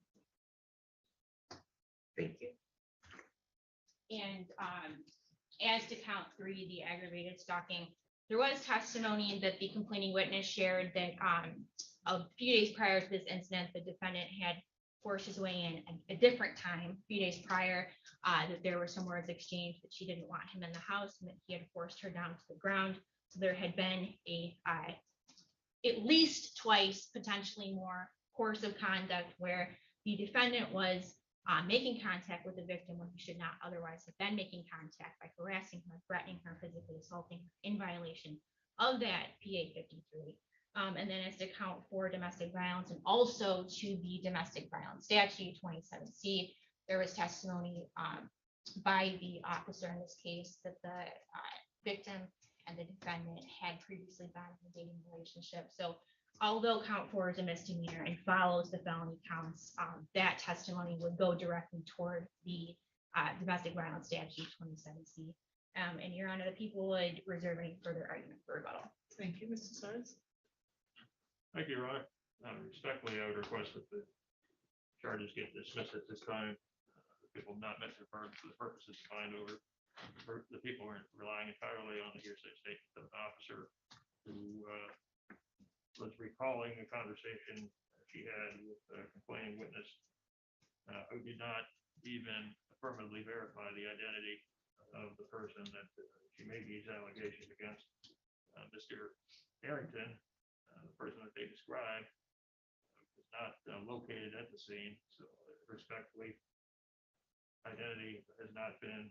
Thank you. And as to count three, the aggravated stalking, there was testimony that the complaining witness shared that a few days prior to this incident, the defendant had forced his way in a different time, a few days prior, that there were some words exchanged that she didn't want him in the house and that he had forced her down to the ground. So there had been a at least twice, potentially more, course of conduct where the defendant was making contact with the victim when he should not otherwise have been making contact, by harassing her, threatening her, physically assaulting her in violation of that PA 53. And then as to count for domestic violence and also to the domestic violence statute 27C, there was testimony by the officer in this case that the victim and the defendant had previously been in a dating relationship. So although count 4 is a misdemeanor and follows the felony counts, that testimony would go directly toward the domestic violence statute 27C. And Your Honor, the people would reserve any further argument for rebuttal. Thank you, Mr. Sharps. Thank you, Your Honor. Respectfully, I would request that the charges get dismissed at this time. The people have not met their burden for the purposes of bind over. The people are relying entirely on the hearsay statement of an officer who was recalling a conversation she had with a complaining witness who did not even affirmatively verify the identity of the person that she made these allegations against. Mr. Harrington, the person that they described, was not located at the scene. So respectfully, identity has not been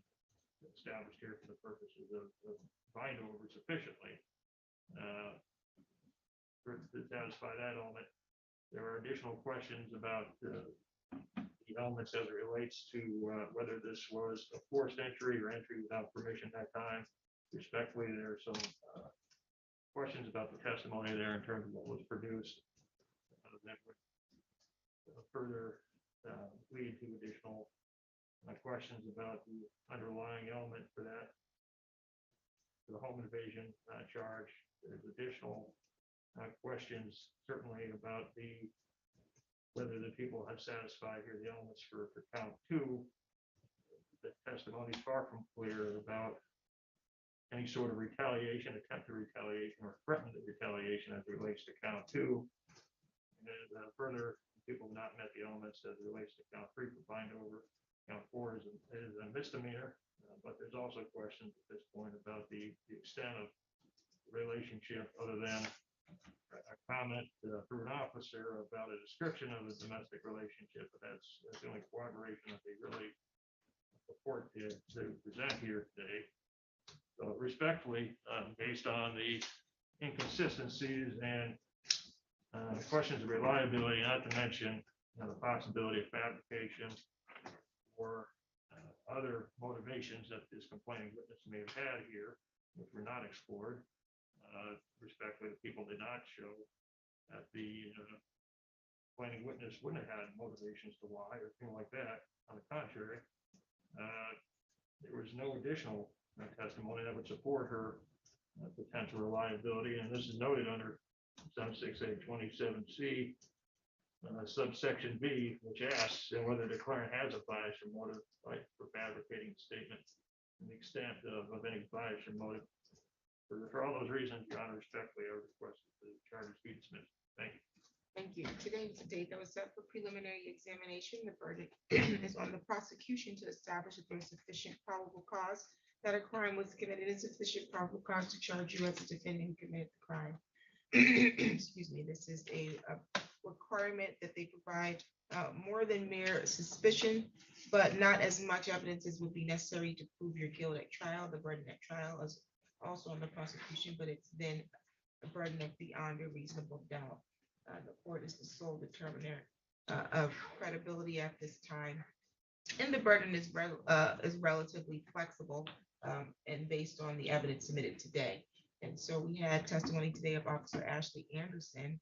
established here for the purposes of bind over sufficiently. To satisfy that element, there are additional questions about the elements as it relates to whether this was a forced entry or entry without permission at that time. Respectfully, there are some questions about the testimony there in terms of what was produced that would further lead to additional questions about the underlying element for that, for the home invasion charge. There's additional questions certainly about whether the people have satisfied here the elements for count 2. The testimony is far from clear about any sort of retaliation, attempt to retaliation, or threatened retaliation as it relates to count 2. And further, people have not met the elements as it relates to count 3 for bind over. Count 4 is a misdemeanor, but there's also questions at this point about the extent of the relationship, other than a comment through an officer about a description of a domestic relationship. But that's the only corroboration that they really purport to present here today. So respectfully, based on the inconsistencies and questions of reliability, not to mention the possibility of fabrication or other motivations that this complaining witness may have had here, which were not explored. Respectfully, the people did not show that the complaining witness wouldn't have had motivations to lie or anything like that. On the contrary, there was no additional testimony that would support her potential reliability, and this is noted under 76A27C, subsection B, which asks whether the declarant has a bias or motive, like for fabricating statements, and the extent of any bias or motive. For all those reasons, Your Honor, respectfully, I request that the charges be dismissed. Thank you. Thank you. Today is the date that was set for preliminary examination. The verdict is on the prosecution to establish that there is sufficient probable cause that a crime was committed and sufficient probable cause to charge you as a defendant who committed the crime. Excuse me, this is a requirement that they provide more than mere suspicion, but not as much evidence as would be necessary to prove your guilt at trial. The burden at trial is also on the prosecution, but it's then a burden of beyond a reasonable doubt. The court is the sole determiner of credibility at this time. And the burden is relatively flexible and based on the evidence submitted today. And so we had testimony today of Officer Ashley Anderson,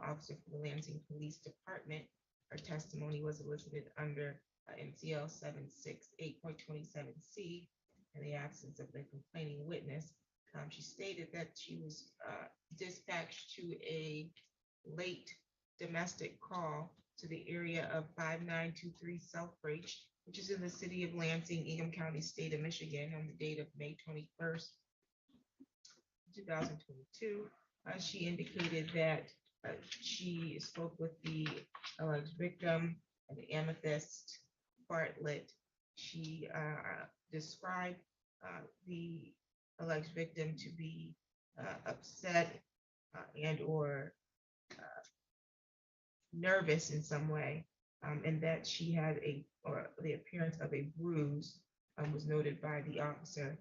officer for the Lansing Police Department. Her testimony was elicited under MCL 768.27C in the absence of the complaining witness. She stated that she was dispatched to a late domestic call to the area of 5923 Southbridge, which is in the city of Lansing, Ingham County, state of Michigan, on the date of May 21st, 2022. She indicated that she spoke with the alleged victim, the Amethyst Bartlett. She described the alleged victim to be upset and or nervous in some way, and that she had the appearance of a bruise was noted by the officer.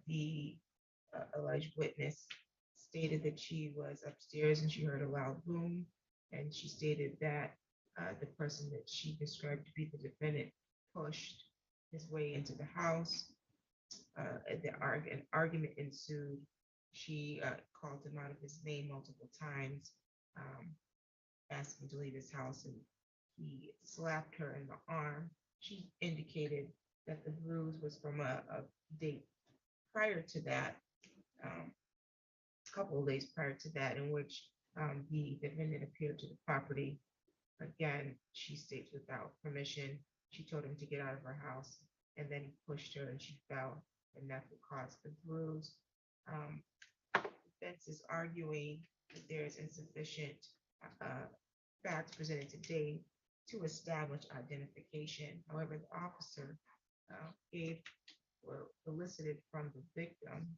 The alleged witness stated that she was upstairs and she heard a loud boom, and she stated that the person that she described to be the defendant pushed his way into the house. An argument ensued. She called him out of his name multiple times, asked him to leave his house, and he slapped her in the arm. She indicated that the bruise was from a date prior to that, a couple of days prior to that, in which the defendant appeared to the property. Again, she states without permission. She told him to get out of her house, and then he pushed her and she fell, and that's what caused the bruise. Defense is arguing that there is insufficient facts presented today to establish identification. However, the officer gave or elicited from the victim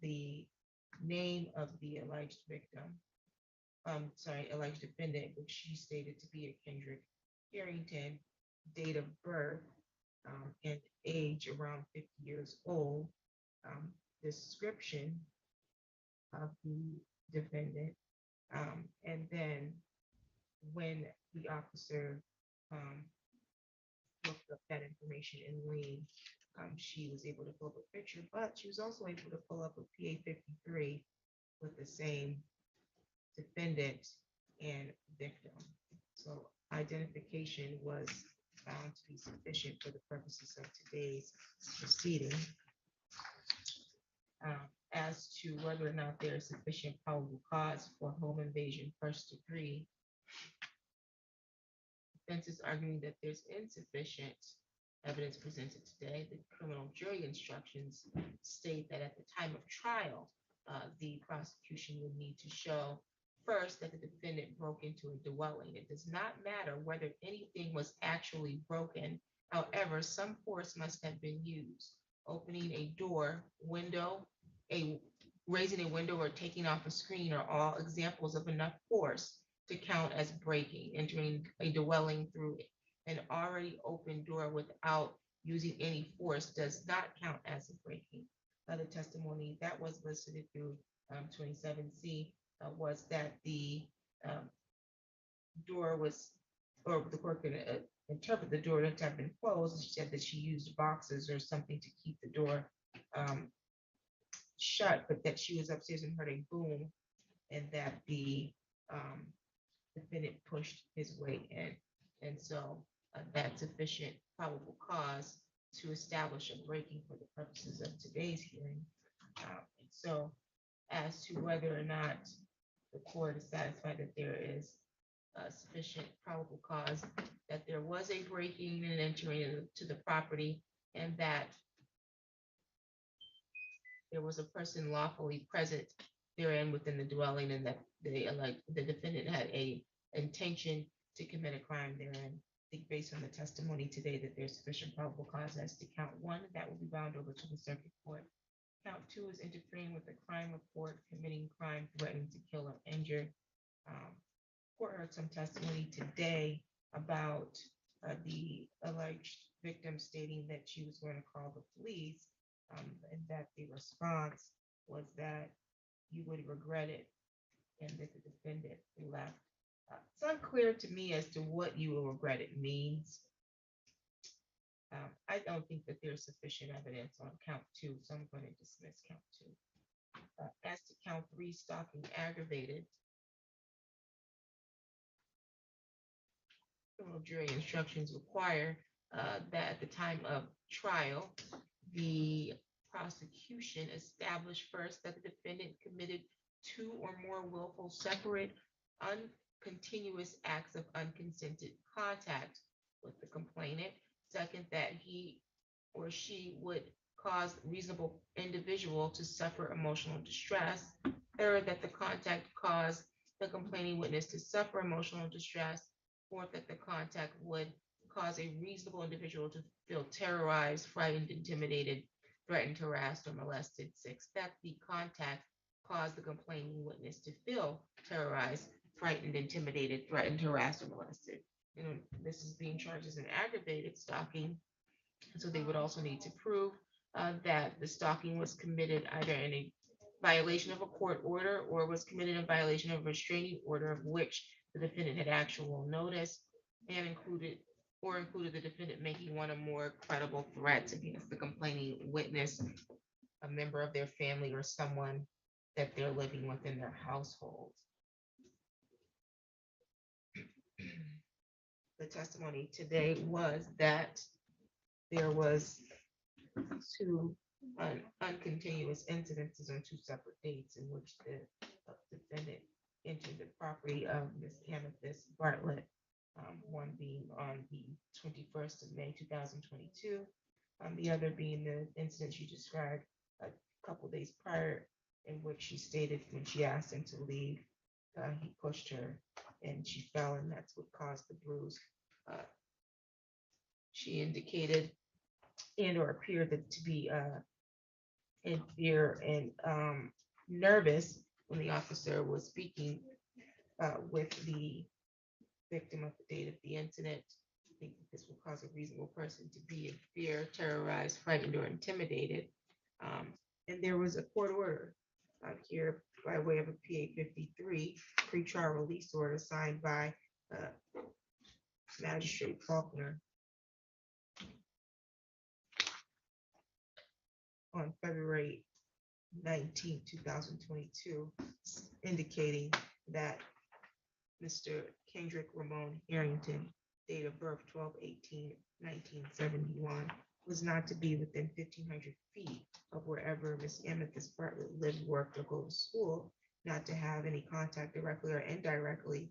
the name of the alleged victim, alleged defendant, which she stated to be a Kendrick Harrington, date of birth and age around 50 years old, description of the defendant. And then when the officer looked up that information in Lean, she was able to pull up a picture, but she was also able to pull up a PA 53 with the same defendant and victim. So identification was found to be sufficient for the purposes of today's proceeding. As to whether or not there is sufficient probable cause for home invasion first degree, defense is arguing that there's insufficient evidence presented today. The criminal jury instructions state that at the time of trial, the prosecution would need to show first that the defendant broke into a dwelling. It does not matter whether anything was actually broken. However, some force must have been used. Opening a door, window, raising a window, or taking off a screen are all examples of enough force to count as breaking. Entering a dwelling through an already open door without using any force does not count as a breaking. The testimony that was listed through 27C was that the door was, or the court could interpret the door to have been closed. She said that she used boxes or something to keep the door shut, but that she was upstairs and heard a boom, and that the defendant pushed his way in. And so that's sufficient probable cause to establish a breaking for the purposes of today's hearing. And so as to whether or not the court is satisfied that there is sufficient probable cause that there was a breaking and entering into the property, and that there was a person lawfully present therein within the dwelling, and that the defendant had a intention to commit a crime therein. I think based on the testimony today that there's sufficient probable cause as to count one, that will be bound over to the circuit court. Count two is interfering with the crime report, committing crime, threatening to kill or injure. Court heard some testimony today about the alleged victim stating that she was going to call the police, and that the response was that you would regret it, and that the defendant left. It's unclear to me as to what you will regret it means. I don't think that there's sufficient evidence on count two, so I'm going to dismiss count two. As to count three, stalking aggravated, criminal jury instructions require that at the time of trial, the prosecution establish first that the defendant committed two or more willful, separate, uncontinuous acts of unconsented contact with the complainant. Second, that he or she would cause reasonable individual to suffer emotional distress. Third, that the contact caused the complaining witness to suffer emotional distress. Fourth, that the contact would cause a reasonable individual to feel terrorized, frightened, intimidated, threatened, harassed, or molested. Sixth, that the contact caused the complaining witness to feel terrorized, frightened, intimidated, threatened, harassed, or molested. This is being charged as an aggravated stalking. So they would also need to prove that the stalking was committed either in a violation of a court order or was committed in violation of a restraining order of which the defendant had actual notice, and included the defendant making one or more credible threats against the complaining witness, a member of their family, or someone that they're living with in their household. The testimony today was that there was two uncontinuous incidences on two separate dates in which the defendant entered the property of Ms. Amethyst Bartlett, one being on the 21st of May, 2022, the other being the incident she described a couple days prior, in which she stated when she asked him to leave, he pushed her and she fell, and that's what caused the bruise. She indicated and or appeared to be in fear and nervous when the officer was speaking with the victim at the date of the incident. I think that this will cause a reasonable person to be in fear, terrorized, frightened, or intimidated. And there was a court order here by way of a PA 53 pretrial release order signed by Magistrate Faulkner on February 19, 2022, indicating that Mr. Kendrick Ramon Harrington, date of birth 12/18/1971, was not to be within 1,500 feet of wherever Ms. Amethyst Bartlett lived, worked, or go to school, not to have any contact directly or indirectly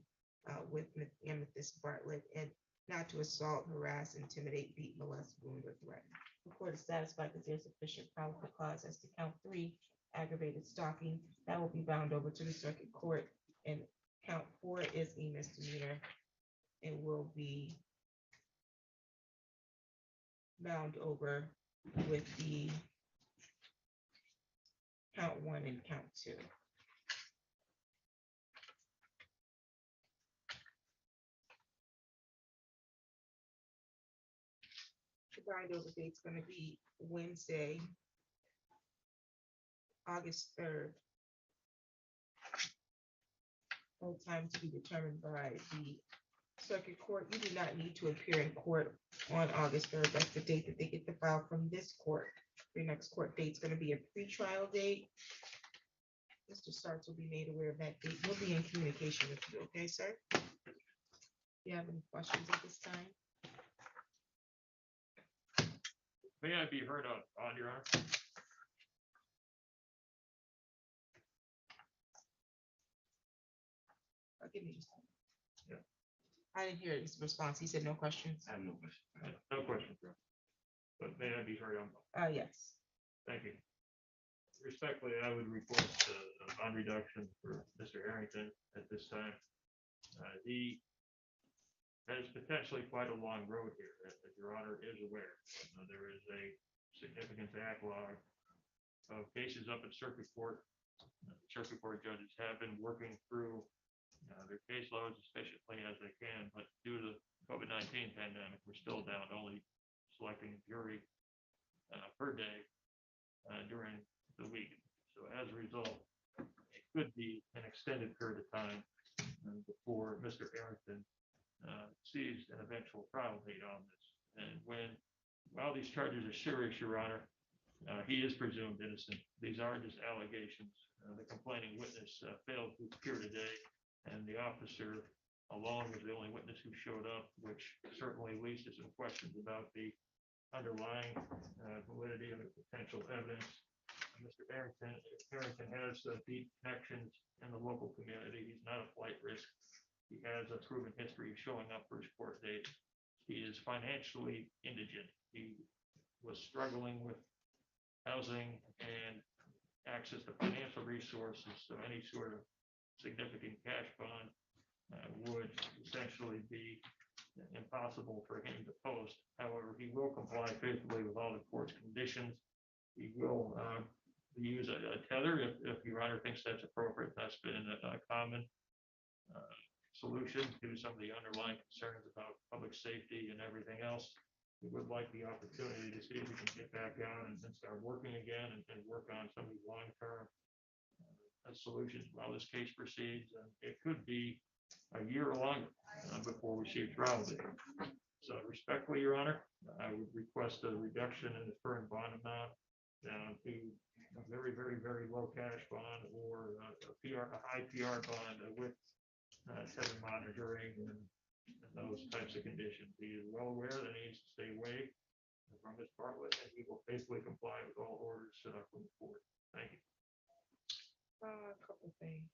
with Ms. Amethyst Bartlett, and not to assault, harass, intimidate, beat, molest, wound, or threaten. The court is satisfied that there's sufficient probable cause as to count three, aggravated stalking. That will be bound over to the circuit court, and count four is a misdemeanor and will be bound over with the count one and count two. The bind over date's going to be Wednesday, August 3rd. Full time to be determined by the circuit court. You do not need to appear in court on August 3rd. That's the date that they get the file from this court. Your next court date is going to be a pretrial date. Mr. Starks will be made aware of that date. We'll be in communication with you, okay, sir? you have any questions at this time? May I be heard on, Your Honor? Give me just a moment. Yeah. I didn't hear his response. He said no questions. I have no question. No question, Your Honor. But may I be heard on? Yes. Thank you. Respectfully, I would request a bond reduction for Mr. Harrington at this time. He has potentially quite a long road here, as Your Honor is aware. There is a significant backlog of cases up at circuit court. Circuit court judges have been working through their caseloads as efficiently as they can, but due to the COVID-19 pandemic, we're still down to only selecting a jury per day during the week. So as a result, it could be an extended period of time before Mr. Harrington sees an eventual trial date on this. And while these charges are serious, Your Honor, he is presumed innocent. These are just allegations. The complaining witness failed to appear today, and the officer alone was the only witness who showed up, which certainly leads to some questions about the underlying validity of the potential evidence. Mr. Harrington has deep connections in the local community. He's not a flight risk. He has a proven history of showing up for his court date. He is financially indigent. He was struggling with housing and access to financial resources, so any sort of significant cash bond would essentially be impossible for him to post. However, he will comply faithfully with all the court's conditions. He will use a tether if Your Honor thinks that's appropriate. That's been a common solution to some of the underlying concerns about public safety and everything else. We would like the opportunity to see if we can get back on and start working again and work on some of these long-term solutions while this case proceeds. And it could be a year or longer before we see a trial date. So respectfully, Your Honor, I would request a reduction in the current bond amount down to a very, very, very low cash bond or a high PR bond with tether monitoring and those types of conditions. He is well aware that he needs to stay away from Ms. Bartlett, and he will faithfully comply with all orders from the court. Thank you. A couple things.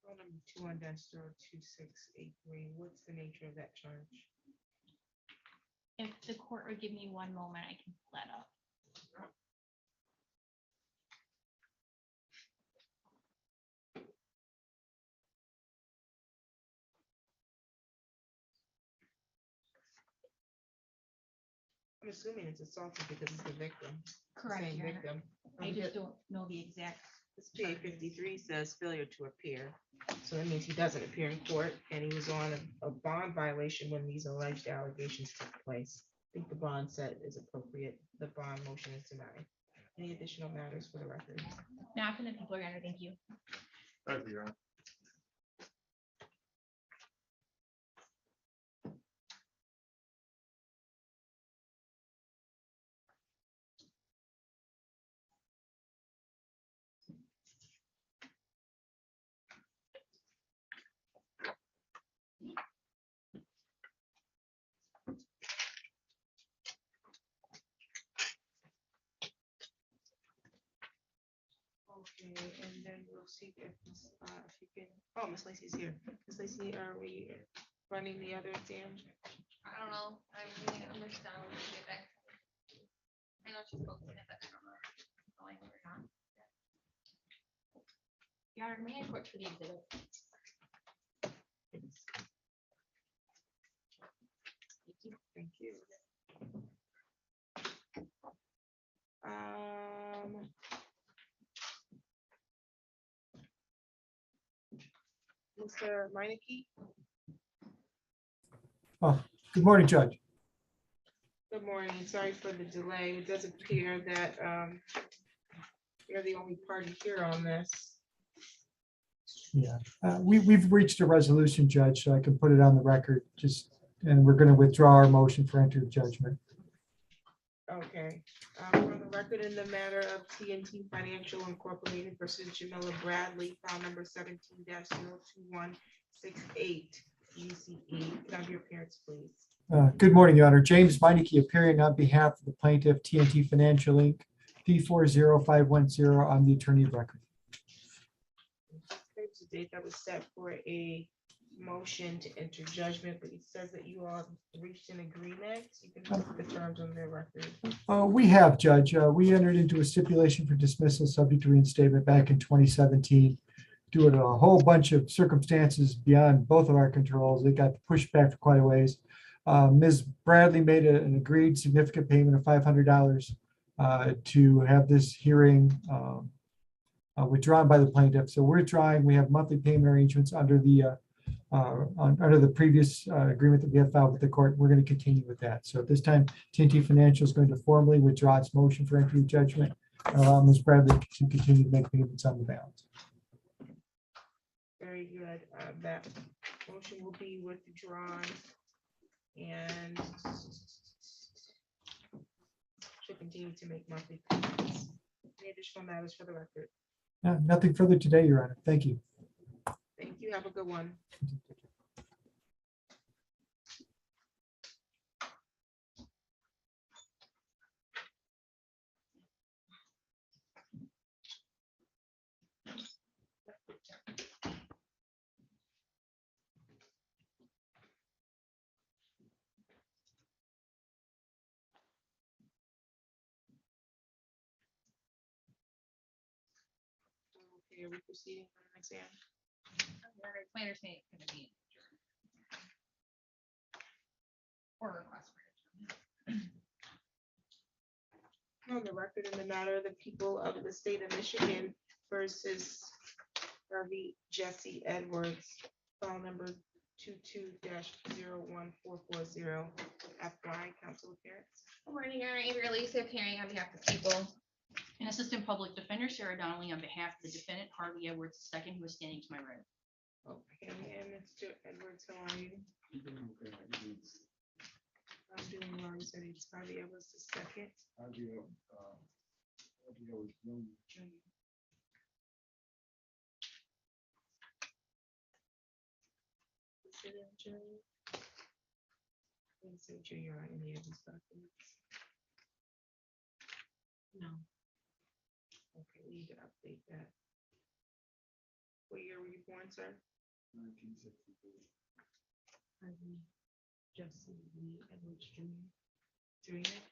Phone number 2-2683. What's the nature of that charge? If the court would give me one moment, I can pull that up. I'm assuming it's assaulted because it's the victim. Correct, Same Your Honor. victim. I just don't know the exact. This PA 53 says failure to appear. So that means he doesn't appear in court and he was on a bond violation when these alleged allegations took place. I think the bond set is appropriate. The bond motion is denied. Any additional matters for the record? Not from the people, Your Honor. Thank you. Thank you, Your Honor. Okay, and then we'll see if you can, oh, Miss Lacy's here. Miss Lacy, are we running the other exam? I don't know. I'm reading it numbers down. I know she's posting it, but I don't know. Going over it on. Your Honor, may I report for the exhibit? Thank you. Mr. Meineke, Good morning, Judge. good morning. Sorry for the delay. It does appear that you're the only party here on this. Yeah, we've reached a resolution, Judge, so I can put it on the record, and we're going to withdraw our motion for entry of judgment. Okay, on the record in the matter of TNT Financial Incorporated versus Jamila Bradley, file number 17-021, 68 UCE. Can I have your appearance, please? Good morning, Your Honor. James Meineke appearing on behalf of the plaintiff TNT Financial Inc. P400510. I'm the attorney of record. There's a date that was set for a motion to enter judgment, but it says that you all reached an agreement. You can put the terms on their record. We have, Judge. We entered into a stipulation for dismissal subject to reinstatement back in 2017. Due to a whole bunch of circumstances beyond both of our controls, it got pushed back for quite a ways. Ms. Bradley made an agreed significant payment of $500 to have this hearing withdrawn by the plaintiff. So we're trying, we have monthly payment arrangements under the previous agreement that we have filed with the court. We're going to continue with that. So at this time, TNT Financial is going to formally withdraw its motion for entry of judgment and allow Ms. Bradley to continue to make payments on the balance. Very good. That motion will be withdrawn and should continue to make monthly payments. Any additional matters for the record? Nothing further today, Your Honor. Thank you. Thank you. Have a good one. Okay, are we proceeding for the exam? It's my understanding it's gonna be. Or request for adjournment. On the record in the matter of the people of the state of Michigan versus Harvey Jesse Edwards, file number 22-01440, FY, council appearance. Good morning, Your Honor. Avery Elisa appearing on behalf of the people. And Assistant Public Defender Sarah Donnelly on behalf of the defendant Harvey Edwards II, who is standing to my right. Okay, and Mr. Edwards, how are you? I'm doing well. You said it's Harvey Edwards the second. Sit down, Junior. Didn't say junior on any of these documents. No. Okay, we need to update that. What year were you born, sir? 1963. Jesse Lee Edwards Jr. Junior?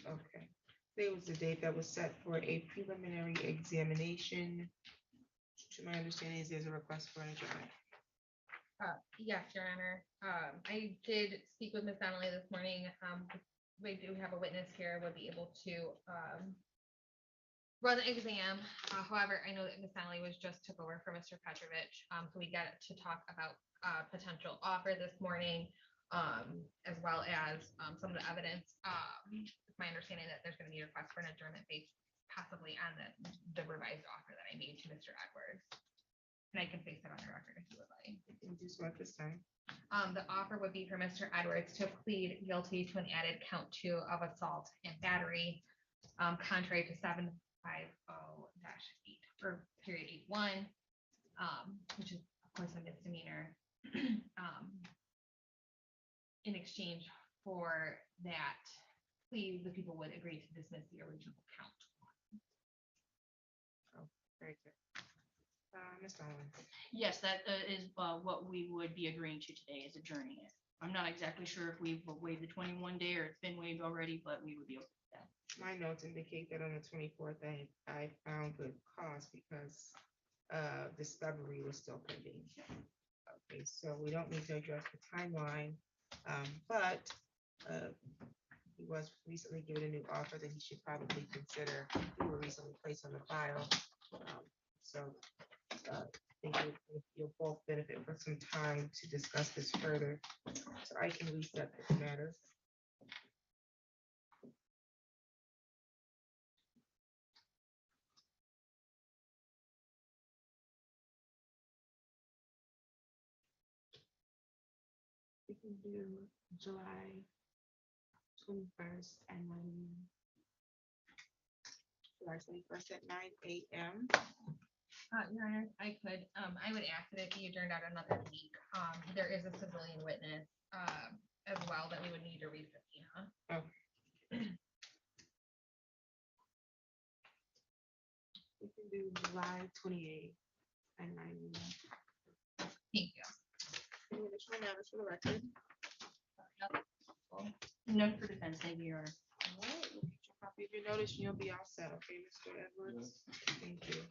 Okay. Today was the date that was set for a preliminary examination. To my understanding, is there's a request for an adjournment. Yes, Your Honor. I did speak with Ms. Donnelly this morning. We do have a witness here, would be able to run the exam. However, I know that Ms. Donnelly was just took over for Mr. Petrovich. So we got to talk about potential offer this morning, as well as some of the evidence. It's my understanding that there's going to be a request for an adjournment based possibly on the revised offer that I made to Mr. Edwards. And I can place that on the record if you would like. Can you do so at this time? The offer would be for Mr. Edwards to plead guilty to an added count 2 of assault and battery, contrary to 750-8 or period 81, which is of course a misdemeanor. In exchange for that plea, the people would agree to dismiss the original count. Very good. Ms. Donnelly. Yes, that is what we would be agreeing to today, is adjourning it. I'm not exactly sure if we've waived the 21-day or it's been waived already, but we would be okay with that. My notes indicate that on the 24th, I found good cause because discovery was still pending. Okay, so we don't need to address the timeline, but he was recently given a new offer that he should probably consider. We were recently placed on the file. So I think you'll both benefit for some time to discuss this further. So I can reset this matter. We can do July 21st and then July 21st at 9 a.m. Your Honor, I could, I would ask that it be adjourned out another week. There is a civilian witness, as well that we would need to re-subpoena. We can do July 28th at 9 a.m. Thank you. Any additional matters for the record? None for defense, thank you, Your Honor. All right, we'll get you a copy of your notice and you'll be all set, okay, Mr. Edwards? Thank you.